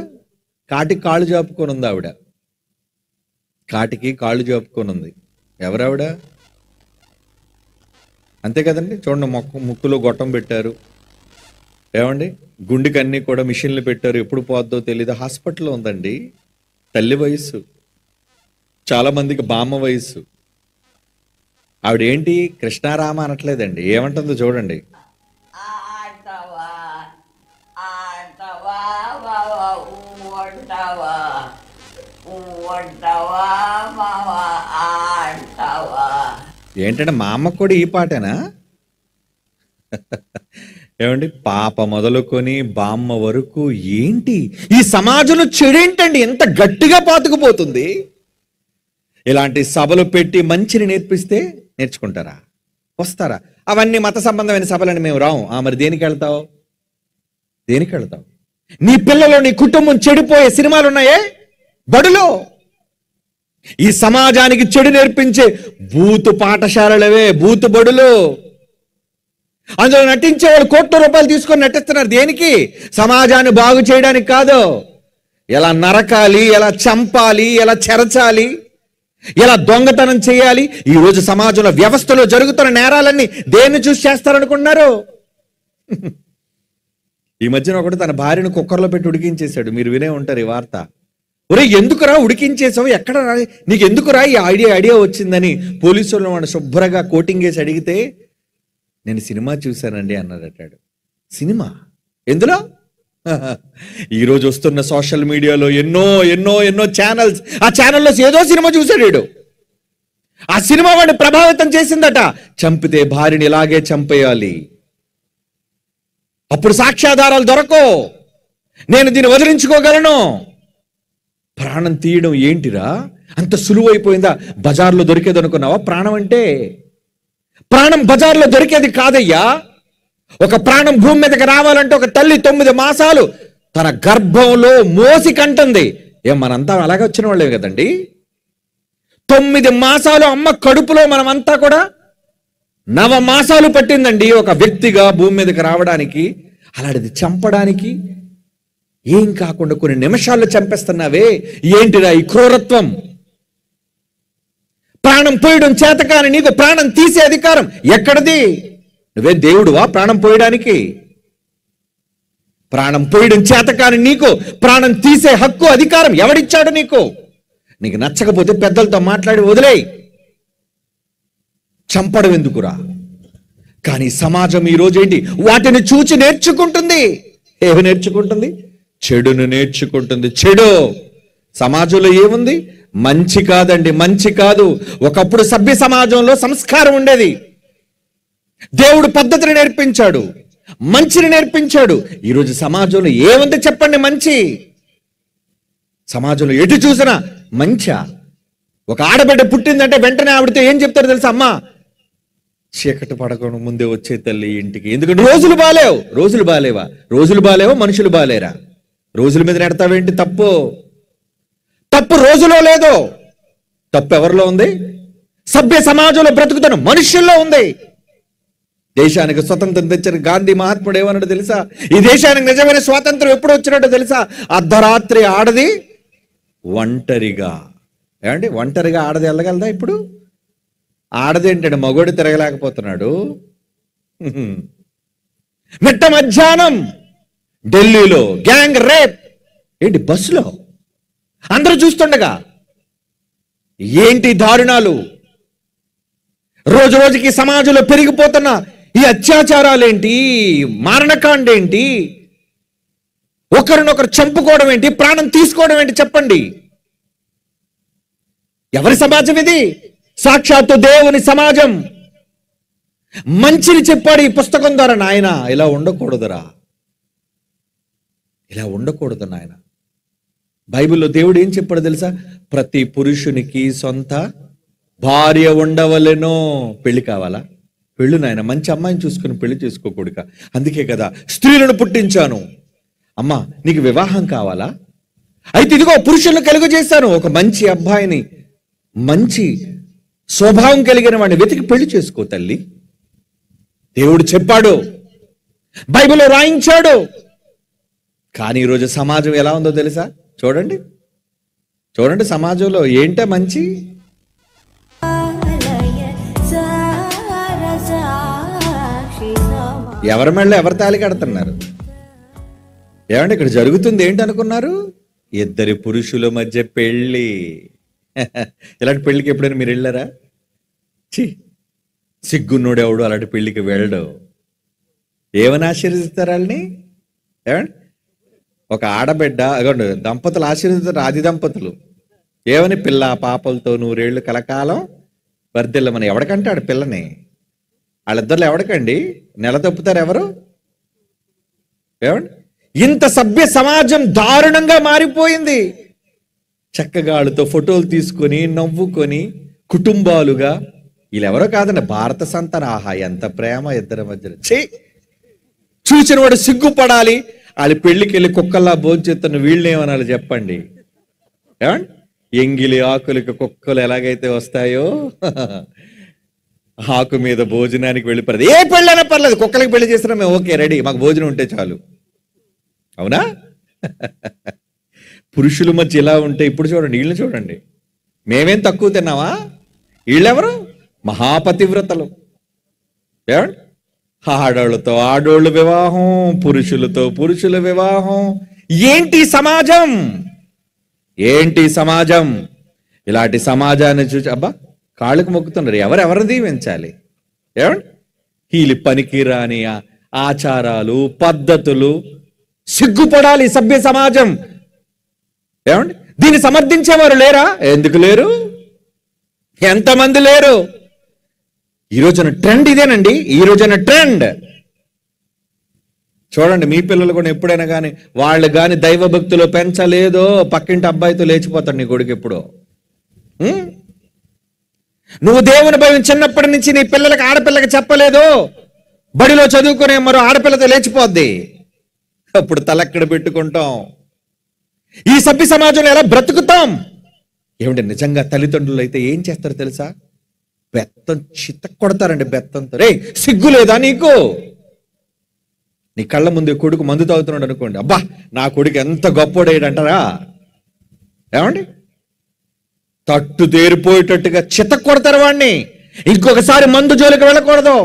S1: కాటికి కాళ్ళు జాపుకొని ఉంది. ఆవిడ కాటికి కాళ్ళు జాపుకొని ఉంది. ఎవరావిడ? అంతే కదండి. చూడండి, ముక్కులో గొట్టం పెట్టారు. ఏమండి? గుండెకి అన్నీ కూడా మిషన్లు పెట్టారు. ఎప్పుడు పోద్దో తెలీదు. హాస్పిటల్లో ఉందండి. తల్లి వయస్సు, చాలా మందికి బామ్మ వయస్సు. ఆవిడేంటి కృష్ణారామ అనట్లేదండి. ఏమంటుందో చూడండి.
S3: అంటావా అంటావా మామ అంటావా.
S1: ఏంటంటే మా అమ్మ కూడా ఈ పాటేనా? ఏమండి, పాప మొదలుకొని బామ్మ వరకు ఏంటి ఈ సమాజంలో చెడేంటండి ఎంత గట్టిగా పాతుకుపోతుంది? ఇలాంటి సభలు పెట్టి మంచిని నేర్పిస్తే నేర్చుకుంటారా? వస్తారా? అవన్నీ మత సంబంధమైన సభలని మేము రాము. మరి దేనికి వెళ్తావు? దేనికి వెళ్తావు? నీ పిల్లలు నీ కుటుంబం చెడిపోయే సినిమాలు ఉన్నాయే బడులో. ఈ సమాజానికి చెడు నేర్పించే బూతు పాఠశాలలవే బూతు బడులు. అందులో నటించే వాళ్ళు కోట్ల రూపాయలు తీసుకొని నటిస్తున్నారు. దేనికి? సమాజాన్ని బాగు చేయడానికి కాదు. ఎలా నరకాలి, ఎలా చంపాలి, ఎలా చెరచాలి, ఎలా దొంగతనం చేయాలి. ఈ రోజు సమాజంలో వ్యవస్థలో జరుగుతున్న నేరాలన్నీ దేన్ని చూసి చేస్తారనుకుంటున్నారు? ఈ మధ్యన ఒకటి తన భార్యను కుక్కర్లో పెట్టి ఉడికించేశాడు. మీరు వినే ఉంటారు ఈ వార్త. ఒరే ఎందుకురా ఉడికించేసావు, ఎక్కడ నీకు ఎందుకురా ఈ ఐడియా వచ్చిందని పోలీసులు వాడు శుభ్రంగా కోటింగ్ వేసి అడిగితే, నేను సినిమా చూశానండి అన్నాడటాడు. సినిమా ఎందులో? ఈరోజు వస్తున్న సోషల్ మీడియాలో ఎన్నో ఎన్నో ఎన్నో ఛానల్స్. ఆ ఛానల్లో ఏదో సినిమా చూశాడు. ఆ సినిమా వాడిని ప్రభావితం చేసిందట. చంపితే భార్యని ఇలాగే చంపేయాలి, అప్పుడు సాక్ష్యాధారాలు దొరకవు, నేను దీన్ని వదిలించుకోగలను. ప్రాణం తీయడం ఏంటిరా అంత సులువైపోయిందా? బజార్లో దొరికేది అనుకున్నావా? ప్రాణం అంటే ప్రాణం బజార్లో దొరికేది కాదయ్యా. ఒక ప్రాణం భూమి మీదకి రావాలంటే ఒక తల్లి 9 మాసాలు తన గర్భంలో మోసి కంటుంది. మనంతా అలాగే వచ్చిన వాళ్ళే కదండి. 9 మాసాలు అమ్మ కడుపులో మనమంతా కూడా 9 మాసాలు పట్టిందండి ఒక వ్యక్తిగా భూమి మీదకి రావడానికి. అలాంటిది చంపడానికి ఏం కాకుండా కొన్ని నిమిషాల్లో చంపేస్తున్నావే, ఏంటిరా ఈ క్రూరత్వం? ప్రాణం పోయడం చేతకాని నీకు ప్రాణం తీసే అధికారం ఎక్కడిది? నువ్వే దేవుడువా ప్రాణం పోయడానికి? ప్రాణం పోయడం చేతకాని నీకు ప్రాణం తీసే హక్కు అధికారం ఎవడిచ్చాడు నీకు? నీకు నచ్చకపోతే పెద్దలతో మాట్లాడి వదిలేయ్, చంపడం ఎందుకురా? కానీ సమాజం ఈరోజు ఏంటి? వాటిని చూచి నేర్చుకుంటుంది. ఏమి నేర్చుకుంటుంది? చెడును నేర్చుకుంటుంది. చెడు సమాజంలో ఏముంది? మంచి కాదండి, మంచి కాదు. ఒకప్పుడు సభ్య సమాజంలో సంస్కారం ఉండేది. దేవుడు పద్ధతిని నేర్పించాడు, మంచిని నేర్పించాడు. ఈరోజు సమాజంలో ఏముంది చెప్పండి? మంచి. సమాజంలో ఎటు చూసినా మంచా. ఒక ఆడబిడ్డ పుట్టిందంటే వెంటనే ఆవిడతో ఏం చెప్తారు తెలుసా? అమ్మా చీకటి పడకుండా ముందే వచ్చే తల్లి ఇంటికి. ఎందుకంటే రోజులు బాలేవు. రోజులు బాలేవా? రోజులు బాలేవా? మనుషులు బాలేరా? రోజుల మీద నెడతావేంటి? తప్పు. తప్పు రోజులో లేదు, తప్పు ఎవరిలో ఉంది? సభ్య సమాజంలో బ్రతుకుతున్న మనుషుల్లో ఉంది. దేశానికి స్వతంత్రం తెచ్చిన గాంధీ మహాత్ముడు ఏమన్నాడు తెలుసా? ఈ దేశానికి నిజమైన స్వాతంత్రం ఎప్పుడు వచ్చినట్టు తెలుసా? అర్ధరాత్రి ఆడది ఒంటరిగా. ఏమండి, ఒంటరిగా ఆడది వెళ్ళగలదా? ఇప్పుడు ఆడది ఏంటంటే మగోడు తిరగలేకపోతున్నాడు. మిట్ట మధ్యాహ్నం ఢిల్లీలో గ్యాంగ్ రేప్ ఏంటి? బస్సులో అందరూ చూస్తుండగా ఏంటి దారుణాలు? రోజు రోజుకి సమాజంలో పెరిగిపోతున్న ఈ అత్యాచారాలేంటి? మారణకాండ ఏంటి? ఒకరినొకరు చంపుకోవడం ఏంటి? ప్రాణం తీసుకోవడం ఏంటి? చెప్పండి, ఎవరి సమాజం ఇది? సాక్షాత్తు దేవుని సమాజం. మంచిని చెప్పాడు ఈ పుస్తకం ద్వారా. నాయన ఇలా ఉండకూడదురా, ఇలా ఉండకూడదు నాయన. బైబిల్లో దేవుడు ఏం చెప్పాడు తెలుసా? ప్రతి పురుషునికి సొంత భార్య ఉండవలెనో. పెళ్లి కావాలా? పెళ్ళు నాయన, మంచి అమ్మాయిని చూసుకుని పెళ్లి చేసుకోకూడక. అందుకే కదా స్త్రీలను పుట్టించాను. అమ్మా నీకు వివాహం కావాలా? అయితే ఇదిగో పురుషులను కలుగజేశాను. ఒక మంచి అబ్బాయిని, మంచి స్వభావం కలిగిన వాడిని వెతికి పెళ్లి చేసుకో తల్లి. దేవుడు చెప్పాడు, బైబిల్లో రాయించాడు. కానీ ఈరోజు సమాజం ఎలా ఉందో తెలుసా? చూడండి, చూడండి సమాజంలో ఏంటే మంచి? ఎవరి మెళ్ళ ఎవరి తాళి కడుతున్నారు? ఏమంటే ఇక్కడ జరుగుతుంది ఏంటి అనుకున్నారు? ఇద్దరి పురుషుల మధ్య పెళ్ళి. ఇలాంటి పెళ్లికి ఎప్పుడైనా మీరు వెళ్ళారా? సిగ్గున్నోడు ఎవడు అలాంటి పెళ్లికి వెళ్ళడు. ఏమని ఆశీర్వదిస్తారు వాళ్ళని? ఏమండి ఒక ఆడబిడ్డ అగోండి దంపతులు ఆశీర్వదించారు, ఆది దంపతులు. ఏమని? పిల్ల పాపలతో నూరేళ్లు కలకాలం వర్ధిల్లమని. ఎవడికంటాడు పిల్లని? వాళ్ళిద్దరు ఎవడికండి? నెల తప్పుతారు ఎవరు? ఏమండి? ఇంత సభ్య సమాజం దారుణంగా మారిపోయింది. చక్కగా వాళ్ళతో ఫోటోలు తీసుకొని నవ్వుకొని కుటుంబాలుగా. వీళ్ళెవరో కాదండి, భారత సంతానం. ఆహా, ఎంత ప్రేమ ఇద్దరి మధ్యలో. చూసిన వాడు సిగ్గుపడాలి. వాళ్ళ పెళ్లికి వెళ్ళి కుక్కల్లా భోంచేస్తున్న వీళ్ళేమనాలి చెప్పండి? ఏమండి? ఎంగిలి ఆకులకి కుక్కలు ఎలాగైతే వస్తాయో ఆకు మీద భోజనానికి వెళ్ళిపోతుంది. ఏ పెళ్ళైనా పర్లేదు, కుక్కలకి పెళ్లి చేసినా మేము ఓకే, రెడీ, మాకు భోజనం ఉంటే చాలు. అవునా? పురుషుల మధ్య ఇలా ఉంటే ఇప్పుడు చూడండి, వీళ్ళని చూడండి. మేమేం తక్కువ తిన్నావా? వీళ్ళెవరు? మహాపతివ్రతలు. ఏమండి? ఆడోళ్ళతో ఆడోళ్ళు వివాహం, పురుషులతో పురుషుల వివాహం. ఏంటి సమాజం? ఏంటి సమాజం? ఇలాంటి సమాజాన్ని చూసి అబ్బా కాళ్ళకు మొక్కుతున్నారు. ఎవరెవరిని దీవించాలి? ఏమండి? వీళ్ళు పనికిరాని ఆచారాలు, పద్ధతులు. సిగ్గుపడాలి సభ్య సమాజం. ఏమండి? దీన్ని సమర్థించేవారు లేరా? ఎందుకు లేరు? ఎంతమంది లేరు? ఈ రోజున ట్రెండ్ ఇదేనండి. ఈ రోజున ట్రెండ్ చూడండి. మీ పిల్లలు కూడా ఎప్పుడైనా కానీ వాళ్ళు కానీ దైవ భక్తులు పెంచలేదో పక్కింటి అబ్బాయితో లేచిపోతాడు నీ కొడుకు ఎప్పుడో. నువ్వు దేవుని భయం చిన్నప్పటి నుంచి నీ పిల్లలకి, ఆడపిల్లకి చెప్పలేదు, బడిలో చదువుకునే మరో ఆడపిల్లతో లేచిపోద్ది. అప్పుడు తలెక్కడ పెట్టుకుంటాం? ఈ సభ్య సమాజంలో ఎలా బ్రతుకుతాం? ఏమంటే నిజంగా తల్లిదండ్రులు అయితే ఏం చేస్తారో తెలుసా? బెత్తం చిత్త కొడతారండి, బెత్తంతో. రే సిగ్గు లేదా నీకు? నీ కళ్ళ ముందు కొడుకు మందు తాగుతున్నాడు అనుకోండి, అబ్బా నా కొడుకు ఎంత గొప్పోడేడంటారా? ఏమండి? తట్టు తేరిపోయేటట్టుగా చిత్త కొడతారు వాడిని. ఇంకొకసారి మందు జోలికి వెళ్ళకూడదు,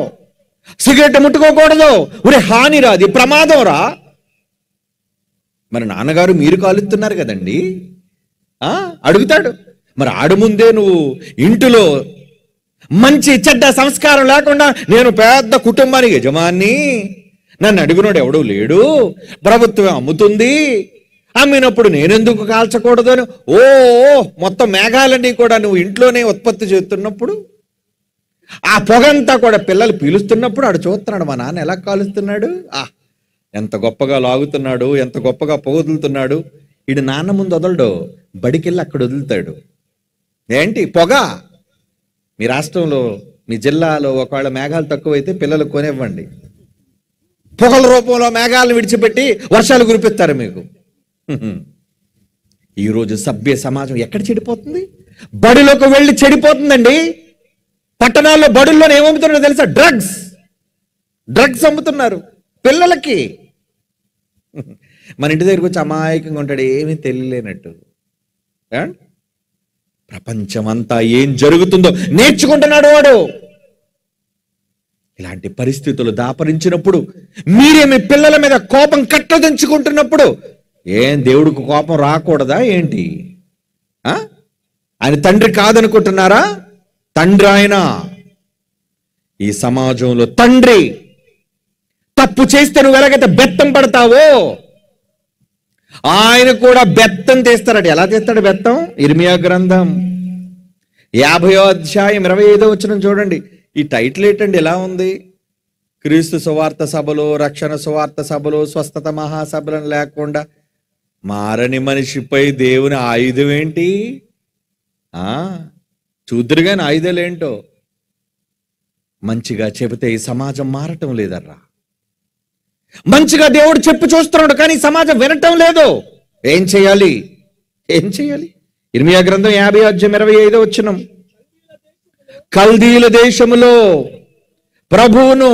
S1: సిగరెట్ ముట్టుకోకూడదు. ఒరే హానిరా, అది ప్రమాదం రా. మరి నాన్నగారు మీరు కాలుస్తున్నారు కదండి, అడుగుతాడు. మరి ఆడు ముందే నువ్వు ఇంటిలో మంచి చెడ్డ సంస్కారం లేకుండా నేను పెద్ద కుటుంబానికి యజమాని, నన్ను అడుగునోడు ఎవడూ లేడు, ప్రభుత్వం అమ్ముతుంది, అమ్మినప్పుడు నేనెందుకు కాల్చకూడదు అని ఓ మొత్తం మేఘాలన్నీ కూడా నువ్వు ఇంట్లోనే ఉత్పత్తి చేస్తున్నప్పుడు, ఆ పొగంతా కూడా పిల్లలు పీలుస్తున్నప్పుడు ఆడు చూస్తున్నాడు మా నాన్న ఎలా కాలుస్తున్నాడు, ఎంత గొప్పగా లాగుతున్నాడు, ఎంత గొప్పగా పొగ వదులుతున్నాడు. ఈడు నాన్న ముందు వదలడు, బడికెళ్ళి అక్కడ వదులుతాడు. ఏంటి పొగ? మీ రాష్ట్రంలో మీ జిల్లాలో ఒకవేళ మేఘాలు తక్కువైతే పిల్లలు కొనివ్వండి, పొగల రూపంలో మేఘాలను విడిచిపెట్టి వర్షాలు కురిపిస్తారు మీకు. ఈరోజు సభ్య సమాజం ఎక్కడ చెడిపోతుంది? బడిలోకి వెళ్ళి చెడిపోతుందండి. పట్టణాల్లో బడుల్లోనే ఏమమ్ముతున్నారో తెలుసా? డ్రగ్స్ అమ్ముతున్నారు పిల్లలకి. మన ఇంటి దగ్గరికి వచ్చి అమాయకంగా ఉంటాడు, ఏమీ తెలియలేనట్టు. ప్రపంచమంతా ఏం జరుగుతుందో నేర్చుకుంటున్నాడు వాడు. ఇలాంటి పరిస్థితులు దాపరించినప్పుడు, మీరే మీ పిల్లల మీద కోపం కట్టదించుకుంటున్నప్పుడు, ఏం దేవుడికి కోపం రాకూడదా ఏంటి? ఆయన తండ్రి కాదనుకుంటున్నారా? తండ్రి ఆయన. ఈ సమాజంలో తండ్రి తప్పు చేస్తే నువ్వు ఎలాగైతే బెత్తం పడతావో, ఆయన కూడా బెత్తం తీస్తారట. ఎలా తీస్తాడు బెత్తం? ఇర్మియా గ్రంథం 50వ అధ్యాయం 25వ వచనం చూడండి. ఈ టైటిల్ ఏంటండి ఎలా ఉంది? క్రీస్తు సువార్త సభలో, రక్షణ సువార్త సభలో, స్వస్థత మహాసభలను లేకుండా మారని మనిషిపై దేవుని ఆయుధం ఏంటి? చూద్దురుగాని ఆయుధాలు ఏంటో. మంచిగా చెబితే ఈ సమాజం మారటం లేదర్రా. మంచిగా దేవుడు చెప్పు చూస్తున్నాడు, కానీ సమాజం వినటం లేదు. ఏం చేయాలి? ఇర్మియా గ్రంథం 50వ అధ్యాయం 25వ వచనం. కల్దీల దేశములో ప్రభువును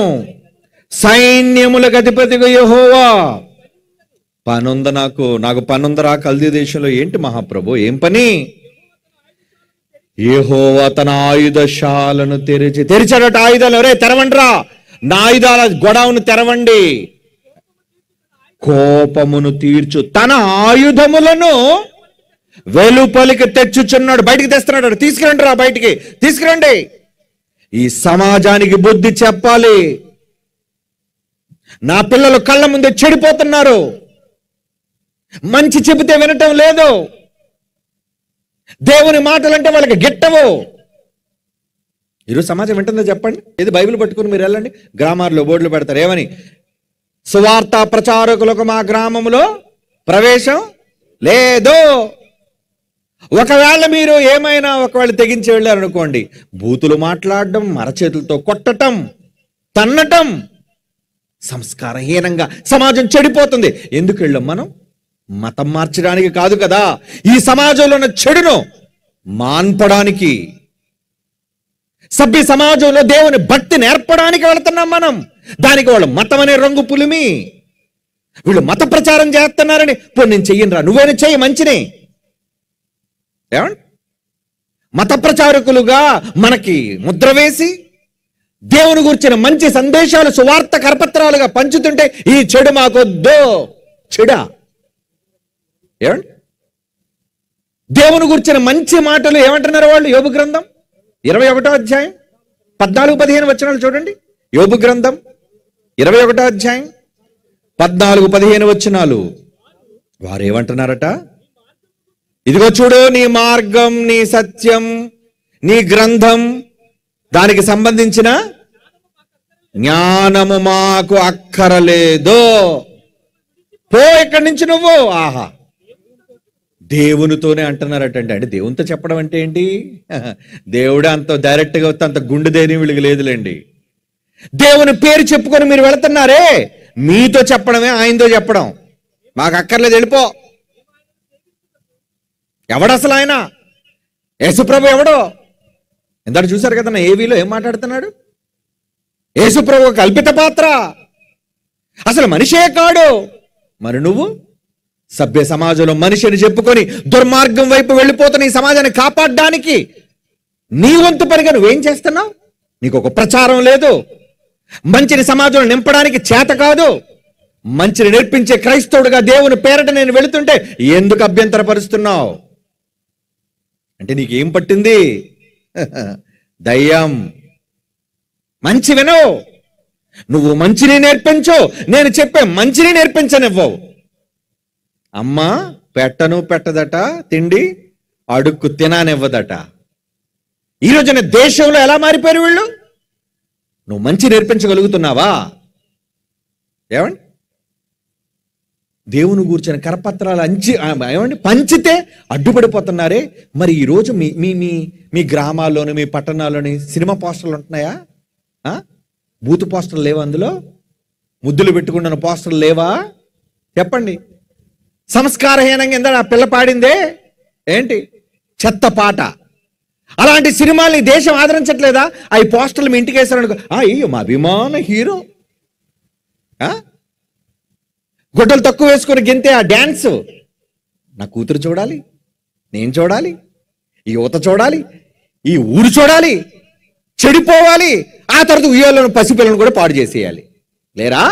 S1: సైన్యములకు అధిపతిగా యెహోవా పనుంద, నాకు పనుందరా కల్దీ దేశంలో. ఏంటి మహాప్రభు, ఏం పని? యెహోవా తన ఆయుధశాలను తెరిచాడట. ఆయుధాలు ఎవరే తెరవండిరా, నా ఆయుధాల గొడవను తెరవండి. కోపమును తీర్చు తన ఆయుధములను వెలుపలికి తెచ్చుచున్నాడు. బయటికి తెస్తున్నాడు. తీసుకురండి రా, బయటికి తీసుకురండి. ఈ సమాజానికి బుద్ధి చెప్పాలి. నా పిల్లలు కళ్ళ ముందే చెడిపోతున్నారు. మంచి చెబితే వినటం లేదు. దేవుని మాటలంటే వాళ్ళకి గిట్టవు. ఈరోజు సమాజం వింటుందో చెప్పండి? ఏది బైబిల్ పట్టుకుని మీరు వెళ్ళండి, గ్రామాల్లో బోర్డులు పెడతారు ఏమని? సువార్త ప్రచారకులకు మా గ్రామంలో ప్రవేశం లేదు. ఒకవేళ మీరు ఏమైనా ఒకవేళ తెగించి వెళ్ళారనుకోండి, బూతులు మాట్లాడడం, మరచేతులతో కొట్టటం, తన్నటం, సంస్కారహీనంగా సమాజం చెడిపోతుంది. ఎందుకు వెళ్ళాం మనం? మతం మార్చడానికి కాదు కదా, ఈ సమాజంలో ఉన్న చెడును మాన్పడానికి, సభ్య సమాజంలో దేవుని భక్తి నేర్పడానికి వెళుతున్నాం మనం. దానికి వాళ్ళు మతం అనే రంగు పులిమి, వీళ్ళు మత ప్రచారం చేస్తున్నారని పోనీ నేను చెయ్యనురా, నువ్వైనా చెయ్యి మంచిని. ఏమండి? మత ప్రచారకులుగా మనకి ముద్ర వేసి దేవుని గురించిన మంచి సందేశాలు సువార్త కరపత్రాలుగా పంచుతుంటే ఈ చెడు మాకొద్దు. చెడా? ఏమండి? దేవుని గురించిన మంచి మాటలు ఏమంటున్నారు వాళ్ళు? యోబు గ్రంథం 21వ అధ్యాయం 14-15 వచనాలు చూడండి. యోబు గ్రంథం 21వ అధ్యాయం 14-15 వచనాలు. వారు ఏమంటున్నారట? ఇదిగో చూడు, నీ మార్గం, నీ సత్యం, నీ గ్రంథం, దానికి సంబంధించిన జ్ఞానము మాకు అక్కరలేదు. పో ఇక్కడి నుంచి నువ్వు. ఆహా, దేవునితోనే అంటున్నారటండి. అంటే దేవునితో చెప్పడం అంటే ఏంటి? దేవుడే అంత డైరెక్ట్గా వస్తే అంత గుండె ధైర్యం వీళ్ళకి లేదులేండి. దేవుని పేరు చెప్పుకొని మీరు వెళుతున్నారే, మీతో చెప్పడమే ఆయనతో చెప్పడం. మాకు అక్కర్లేదు, వెళ్ళిపో. ఎవడసలు ఆయన? యేసుప్రభు ఎవడో? ఎందాడు చూశారు కదా నా ఏవీలో ఏం మాట్లాడుతున్నాడు? యేసుప్రభు కల్పిత పాత్ర, అసలు మనిషే కాడు. మరి నువ్వు సభ్య సమాజంలో మనిషిని చెప్పుకొని దుర్మార్గం వైపు వెళ్ళిపోతున్న ఈ సమాజాన్ని కాపాడడానికి నీ వంతు పనిగా నువ్వేం చేస్తున్నావు? నీకు ఒక ప్రచారం లేదు, మంచిని సమాజంలో నింపడానికి చేత కాదు. మంచిని నేర్పించే క్రైస్తవుడిగా దేవుని పేరట నేను వెళుతుంటే ఎందుకు అభ్యంతరపరుస్తున్నావు? అంటే నీకేం పట్టింది? దయ్యం. మంచి విను, నువ్వు మంచిని నేర్పించు, నేను చెప్పే మంచిని నేర్పించనివ్వవు. అమ్మ పెట్టను పెట్టదట, తిండి అడుక్కు తిననివ్వదట. ఈ రోజున దేశంలో ఎలా మారిపోయారు వీళ్ళు? నువ్వు మంచి నేర్పించగలుగుతున్నావా? ఏమండి? దేవుని గూర్చిన కరపత్రాలు ఏమండి పంచితే అడ్డుపడిపోతున్నారే. మరి ఈరోజు మీ మీ మీ మీ గ్రామాల్లోని, మీ పట్టణాల్లోని సినిమా పోస్టర్లు ఉంటున్నాయా? బూతు పోస్టర్లు లేవా? అందులో ముద్దులు పెట్టుకున్న పోస్టర్లు లేవా? చెప్పండి. సంస్కారహీనంగా ఎంత ఆ పిల్ల పాడిందే ఏంటి? చెత్త పాట. అలాంటి సినిమాల్ని దేశం ఆదరించట్లేదా? అవి పోస్టర్లు మీ ఇంటికి వేశారనుకో, అయ్యో మా అభిమాన హీరో, గుడ్డలు తక్కువ వేసుకుని గింతే ఆ డ్యాన్స్. నా కూతురు చూడాలి, నేను చూడాలి, ఈ యువత చూడాలి, ఈ ఊరు చూడాలి, చెడిపోవాలి. ఆ తర్వాత ఉయ్యాలను పసిపిల్లను కూడా పాడు చేసేయాలి. లేరా?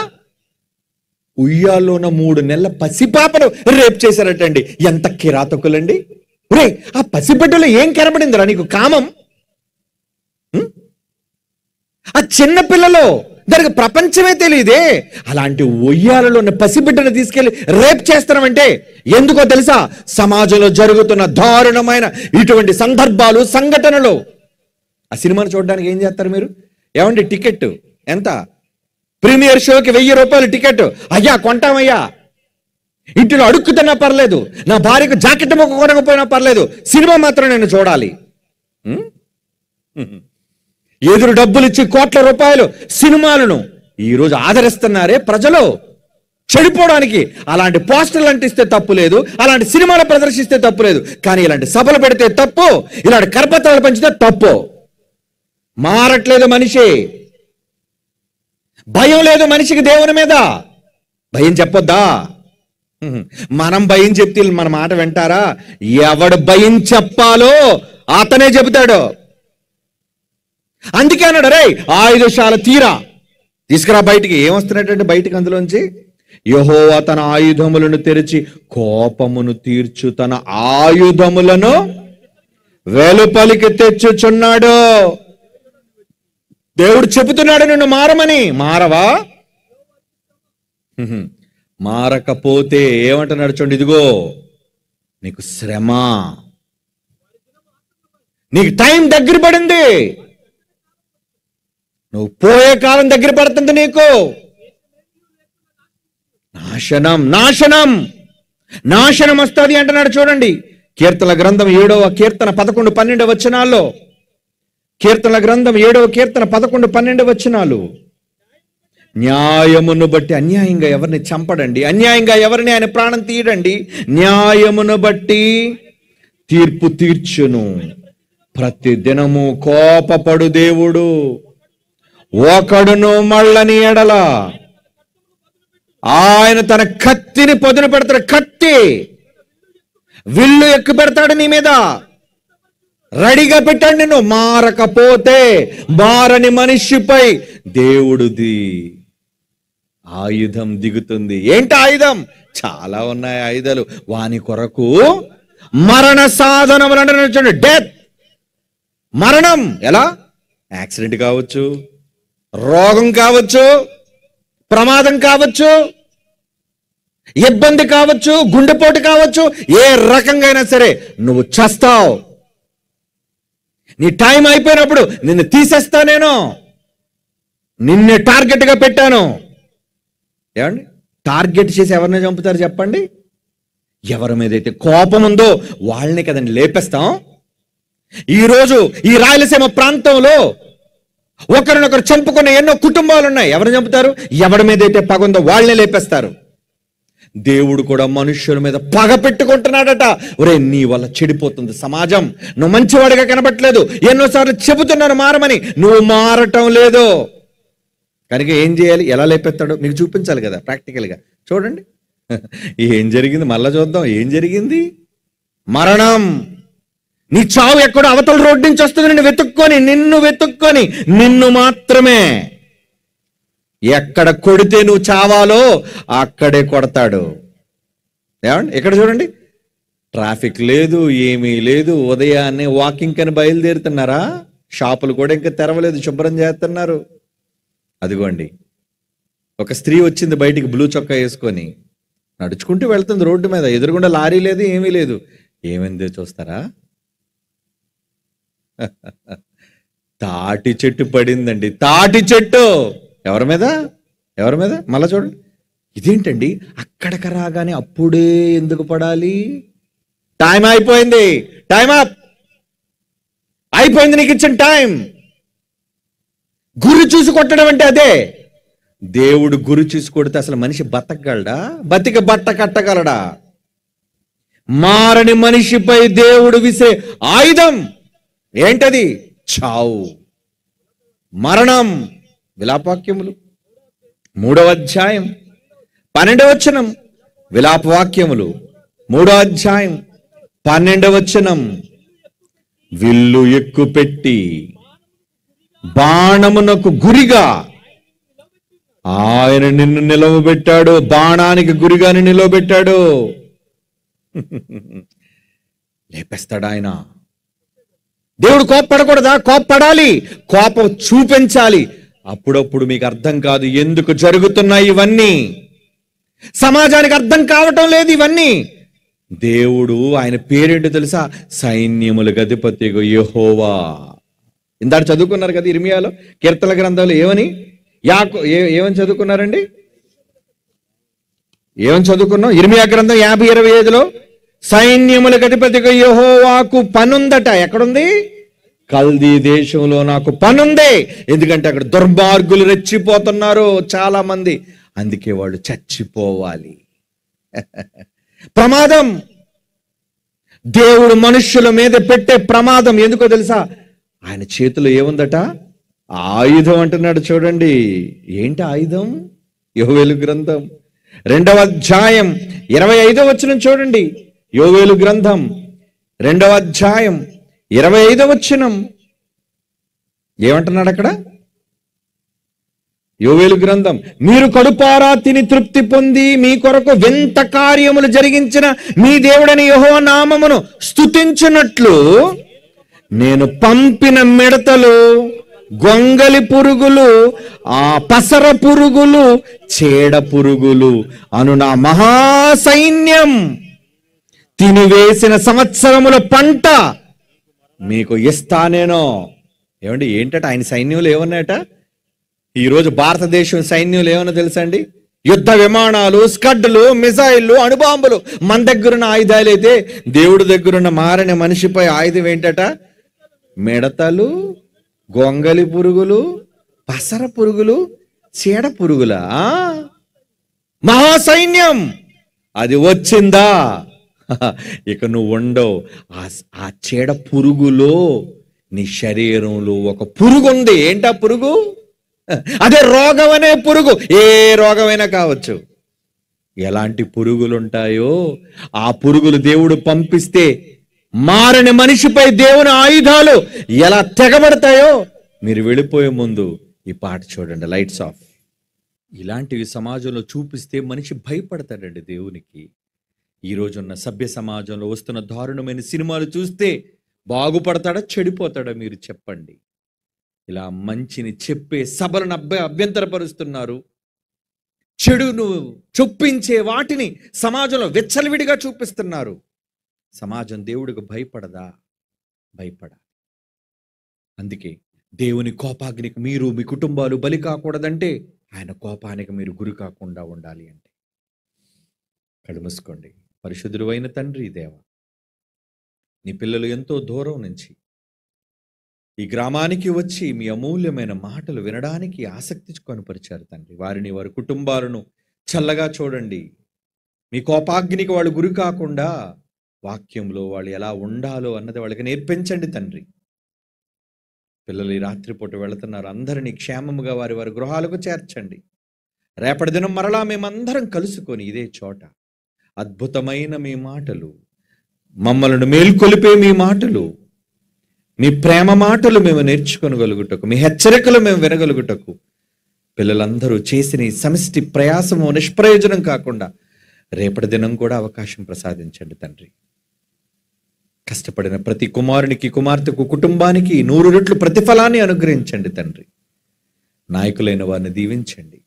S1: ఉయ్యాల్లోన 3 నెలల పసిపాపను రేప్ చేశారటండి. ఎంత కిరాతకులండి! రే, ఆ పసిబిడ్డలో ఏం కనబడిందిరా నీకు కామం? ఆ చిన్న పిల్లలో దానికి ప్రపంచమే తెలియదే. అలాంటి ఉయ్యాలలో ఉన్న పసిబిడ్డను తీసుకెళ్లి రేప్ చేస్తామంటే ఎందుకో తెలుసా? సమాజంలో జరుగుతున్న దారుణమైన ఇటువంటి సందర్భాలు, సంఘటనలు. ఆ సినిమాను చూడడానికి ఏం చేస్తారు మీరు? ఏమండి, టికెట్ ఎంత? ప్రీమియర్ షోకి 1000 రూపాయలు టికెట్. అయ్యా కొంటామయ్యా, ఇంటిలో అడుక్కుతున్నా పర్లేదు, నా భార్యకు జాకెట్ మొక్క కొనకపోయినా పర్లేదు, సినిమా మాత్రం నేను చూడాలి. ఎదురు డబ్బులు ఇచ్చి కోట్ల రూపాయలు సినిమాలను ఈరోజు ఆదరిస్తున్నారే ప్రజలు చెడిపోవడానికి. అలాంటి పోస్టర్లు అంటిస్తే తప్పు లేదు, అలాంటి సినిమాలు ప్రదర్శిస్తే తప్పు లేదు, కానీ ఇలాంటి సభలు పెడితే తప్పు, ఇలాంటి కరపత్రాలు పంచితే తప్పు. మారట్లేదు మనిషి. భయం లేదు మనిషికి దేవుని మీద. భయం చెప్పొద్దా? మనం భయం చెప్తే మన మాట వింటారా? ఎవడు భయం చెప్పాలో అతనే చెబుతాడు. అందుకే అన్నాడు, రే ఆయుధశాల తీరా తీసుకురా బయటికి. ఏమొస్తున్నట్టు బయటికి అందులోంచి? యెహోవా తన ఆయుధములను తెరిచి కోపమును తీర్చు తన ఆయుధములను వెలుపలికి తెచ్చుచున్నాడు. దేవుడు చెబుతున్నాడు నిన్ను మారమని. మారవా? మారకపోతే ఏమంటున్నాడు చూడండి, ఇదిగో నీకు శ్రమ, నీకు టైం దగ్గర పడింది, నువ్వు పోయే కాలం దగ్గర పడుతుంది, నీకు నాశనం నాశనం నాశనం వస్తుంది అంటున్నాడు చూడండి. కీర్తనల గ్రంథం 7వ కీర్తన 11, 12 వచనాల్లో, కీర్తనల గ్రంథం 7వ కీర్తన 11, 12 వచనాలు, న్యాయమును బట్టి అన్యాయంగా ఎవరిని చంపడండి, అన్యాయంగా ఎవరిని ఆయన ప్రాణం తీయడండి, న్యాయమును బట్టి తీర్పు తీర్చును, ప్రతి దినము కోపపడు దేవుడు ఒకడును మళ్ళని ఎడల ఆయన తన కత్తిని పదును పెడతాడు, కత్తి విల్లు ఎక్కు పెడతాడు నీ మీద, రెడీగా పెట్టాడు నిన్ను. మారకపోతే మారని మనిషిపై దేవుడిది ఆయుధం దిగుతుంది. ఏంటి ఆయుధం? చాలా ఉన్నాయి ఆయుధాలు. వాని కొరకు మరణ సాధనములు అంటే డెత్, మరణం. ఎలా? యాక్సిడెంట్ కావచ్చు, రోగం కావచ్చు, ప్రమాదం కావచ్చు, ఇబ్బంది కావచ్చు, గుండెపోటు కావచ్చు, ఏ రకంగా అయినా సరే నువ్వు చస్తావు. నీ టైం అయిపోయినప్పుడు నిన్ను తీసేస్తా, నేను నిన్నే టార్గెట్ గా పెట్టాను. ఏమండి, టార్గెట్ చేసి ఎవరిని చంపుతారు చెప్పండి? ఎవరి మీద అయితే కోపం ఉందో వాళ్ళని కదండి లేపేస్తాం. ఈరోజు ఈ రాయలసీమ ప్రాంతంలో ఒకరినొకరు చంపుకునే ఎన్నో కుటుంబాలు ఉన్నాయి. ఎవరిని చంపుతారు? ఎవరి మీద అయితే పగ ఉందో వాళ్ళని లేపేస్తారు. దేవుడు కూడా మనుష్యుల మీద పగ పెట్టుకుంటున్నాడట. ఒరే, నీ వల్ల చెడిపోతుంది సమాజం, నువ్వు మంచివాడిగా కనబట్లేదు, ఎన్నోసార్లు చెబుతున్నాను మారమని, నువ్వు మారటం లేదు. కనుక ఏం చేయాలి? ఎలా లేపెత్తాడో మీకు చూపించాలి కదా ప్రాక్టికల్గా. చూడండి ఏం జరిగింది, మళ్ళా చూద్దాం. ఏం జరిగింది? మరణం. నీ చావు ఎక్కడో అవతల రోడ్డు నుంచి వస్తుంది, నిన్ను వెతుక్కొని నిన్ను మాత్రమే. ఎక్కడ కొడితే నువ్వు చావాలో అక్కడే కొడతాడు. ఏమండి, ఇక్కడ చూడండి, ట్రాఫిక్ లేదు, ఏమీ లేదు. ఉదయాన్నే వాకింగ్ అని బయలుదేరుతున్నారా? షాపులు కూడా ఇంకా తెరవలేదు, శుభ్రం చేస్తున్నారు. అదిగోండి, ఒక స్త్రీ వచ్చింది బయటికి, బ్లూ చొక్కా వేసుకొని నడుచుకుంటూ వెళ్తుంది రోడ్డు మీద. ఎదురుగుండా లారీ లేదు, ఏమీ లేదు. ఏమైందో చూస్తారా? తాటి చెట్టు పడిందండి. తాటి చెట్టు ఎవరి మీద? ఎవరి మీద? మళ్ళా చూడండి. ఇదేంటండి, అక్కడికి రాగానే అప్పుడే ఎందుకు పడాలి? టైం అయిపోయింది, టైం అప్ అయిపోయింది, నీకు ఇచ్చిన టైం. గురి చూసి కొట్టడం అంటే అదే. దేవుడు గురి చూసి కొడితే అసలు మనిషి బతకగలడా? బతికి బట్ట కట్టగలడా? మారని మనిషిపై దేవుడు విసే ఆయుధం ఏంటది? చావు, మరణం. విలాపవాక్యములు 3వ అధ్యాయం 12వ వచనం. విలాపవాక్యములు 3వ అధ్యాయం 12వ వచనం. విల్లు ఎక్కుపెట్టి బాణమునకు గురిగా ఆయన నిన్ను నిలవబెట్టాడు. బాణానికి గురిగాని నిలవబెట్టాడు. లేపేస్తాడు ఆయన. దేవుడు కోప్పడకూడదా? కోప్పడాలి, కోపం చూపించాలి. అప్పుడప్పుడు మీకు అర్థం కాదు ఎందుకు జరుగుతున్నాయి ఇవన్నీ. సమాజానికి అర్థం కావటం లేదు ఇవన్నీ. దేవుడు, ఆయన పేరేంటో తెలుసా? సైన్యములకు అధిపతిగా యెహోవా. ఇందాక చదువుకున్నారు కదా ఇర్మియాలో, కీర్తనల గ్రంథంలో ఏమని ఏమని చదువుకున్నారండి? ఏమని చదువుకున్నాం? ఇర్మియా గ్రంథం 50:25లో సైన్యములకు అధిపతిగా యెహోవాకు పనుందట. ఎక్కడుంది? కల్దీ దేశంలో నాకు పనుంది. ఎందుకంటే అక్కడ దుర్మార్గులు రెచ్చిపోతున్నారు చాలా మంది, అందుకే వాళ్ళు చచ్చిపోవాలి. ప్రమాదం. దేవుడు మనుష్యుల మీద పెట్టే ప్రమాదం ఎందుకో తెలుసా? ఆయన చేతిలో ఏముందట? ఆయుధం అంటున్నాడు చూడండి. ఏంటి ఆయుధం? యోవేలు గ్రంథం 2వ అధ్యాయం 25వ వచనం చూడండి. యోవేలు గ్రంథం 2వ అధ్యాయం 25వ వచనం ఏమంటున్నాడు అక్కడ? యోవేలు గ్రంథం, మీరు కడుపారా తిని తృప్తి పొంది మీ కొరకు వింత కార్యములు జరిగించిన మీ దేవుడని యెహోవా నామమును స్తుతించునట్లు నేను పంపిన మిడతలు గొంగలి పురుగులు, ఆ పసర పురుగులు, చీడ పురుగులు అను నా మహాసైన్యం తినివేసిన సంవత్సరముల పంట మీకు ఇస్తానేనో. ఏమండి, ఏంటట ఆయన సైన్యంలో ఏమన్నాయట? ఈరోజు భారతదేశం సైన్యంలో ఏమన్నా తెలుసా అండి? యుద్ధ విమానాలు, స్కడ్లు, మిసైళ్ళు, అణుబాంబులు. మన దగ్గరున్న ఆయుధాలు అయితే దేవుడి దగ్గరున్న మారిన మనిషిపై ఆయుధం ఏంటట? మిడతలు, గొంగలి పురుగులు, పసర పురుగులు, చీడ పురుగులా? మహాసైన్యం అది వచ్చిందా? ఇక నువ్వు ఉండవు. ఆ చీడ పురుగులో నీ శరీరంలో ఒక పురుగు ఉంది. ఏంటా పురుగు? అదే రోగం అనే పురుగు. ఏ రోగమైనా కావచ్చు. ఎలాంటి పురుగులు ఉంటాయో ఆ పురుగులు దేవుడు పంపిస్తే మారని మనిషిపై దేవుని ఆయుధాలు ఎలా తెగబడతాయో మీరు వెళ్ళిపోయే ముందు ఈ పాట చూడండి, లైట్స్ ఆఫ్. ఇలాంటివి సమాజంలో చూపిస్తే మనిషి భయపడతాడండి దేవునికి. ఈ రోజున్న సభ్య సమాజంలో వస్తున్న దారుణమైన సినిమాలు చూస్తే బాగుపడతాడా, చెడిపోతాడా? మీరు చెప్పండి. ఇలా మంచిని చెప్పే సభలను అభ్యంతరపరుస్తున్నారు. చెడును చొప్పించే వాటిని సమాజంలో వెచ్చలవిడిగా చూపిస్తున్నారు. సమాజం దేవుడికి భయపడదా? భయపడాలి. అందుకే దేవుని కోపాగ్నికి మీరు మీ కుటుంబాలు బలి కాకూడదంటే ఆయన కోపానికి మీరు గురి కాకుండా ఉండాలి అంటే కళ్ళు మూసుకోండి. పరిశుద్ధుడు అయిన తండ్రి దేవ, నీ పిల్లలు ఎంతో దూరం నుంచి ఈ గ్రామానికి వచ్చి మీ అమూల్యమైన మాటలు వినడానికి ఆసక్తి కనుపరిచారు తండ్రి. వారిని, వారి కుటుంబాలను చల్లగా చూడండి. మీ కోపాగ్నికి వాళ్ళు గురి కాకుండా వాక్యంలో వాళ్ళు ఎలా ఉండాలో అన్నది వాళ్ళకి నేర్పించండి తండ్రి. పిల్లలు ఈ రాత్రిపూట వెళుతున్నారు, అందరినీ క్షేమముగా వారి వారి గృహాలకు చేర్చండి. రేపటి దినం మరలా మేమందరం కలుసుకొని ఇదే చోట అద్భుతమైన మీ మాటలు, మమ్మలను మేల్కొలిపే మీ మాటలు, మీ ప్రేమ మాటలు మేము నేర్చుకొనగలుగుటకు, మీ హెచ్చరికలు మేము వినగలుగుటకు పిల్లలందరూ చేసిన ఈ సమిష్టి ప్రయాసము నిష్ప్రయోజనం కాకుండా రేపటి దినం కూడా అవకాశం ప్రసాదించండి తండ్రి. కష్టపడిన ప్రతి కుమారునికి, కుమార్తెకు, కుటుంబానికి 100 రెట్లు ప్రతిఫలాన్ని అనుగ్రహించండి తండ్రి. నాయకులైన వారిని దీవించండి,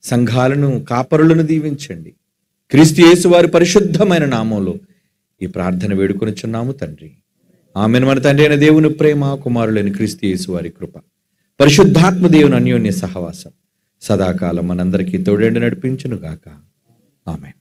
S1: సంఘాలను, కాపరులను దీవించండి. క్రీస్తు యేసు వారి పరిశుద్ధమైన నామంలో ఈ ప్రార్థన వేడుకొనిచున్నాము తండ్రి. ఆమెను. మన తండ్రి అయిన దేవుని ప్రేమ, కుమారులైన క్రీస్తు యేసు వారి కృప, పరిశుద్ధాత్మ దేవుని అన్యోన్య సహవాసం సదాకాలం మనందరికీ తోడేండి నడిపించును గాక. ఆమేన్.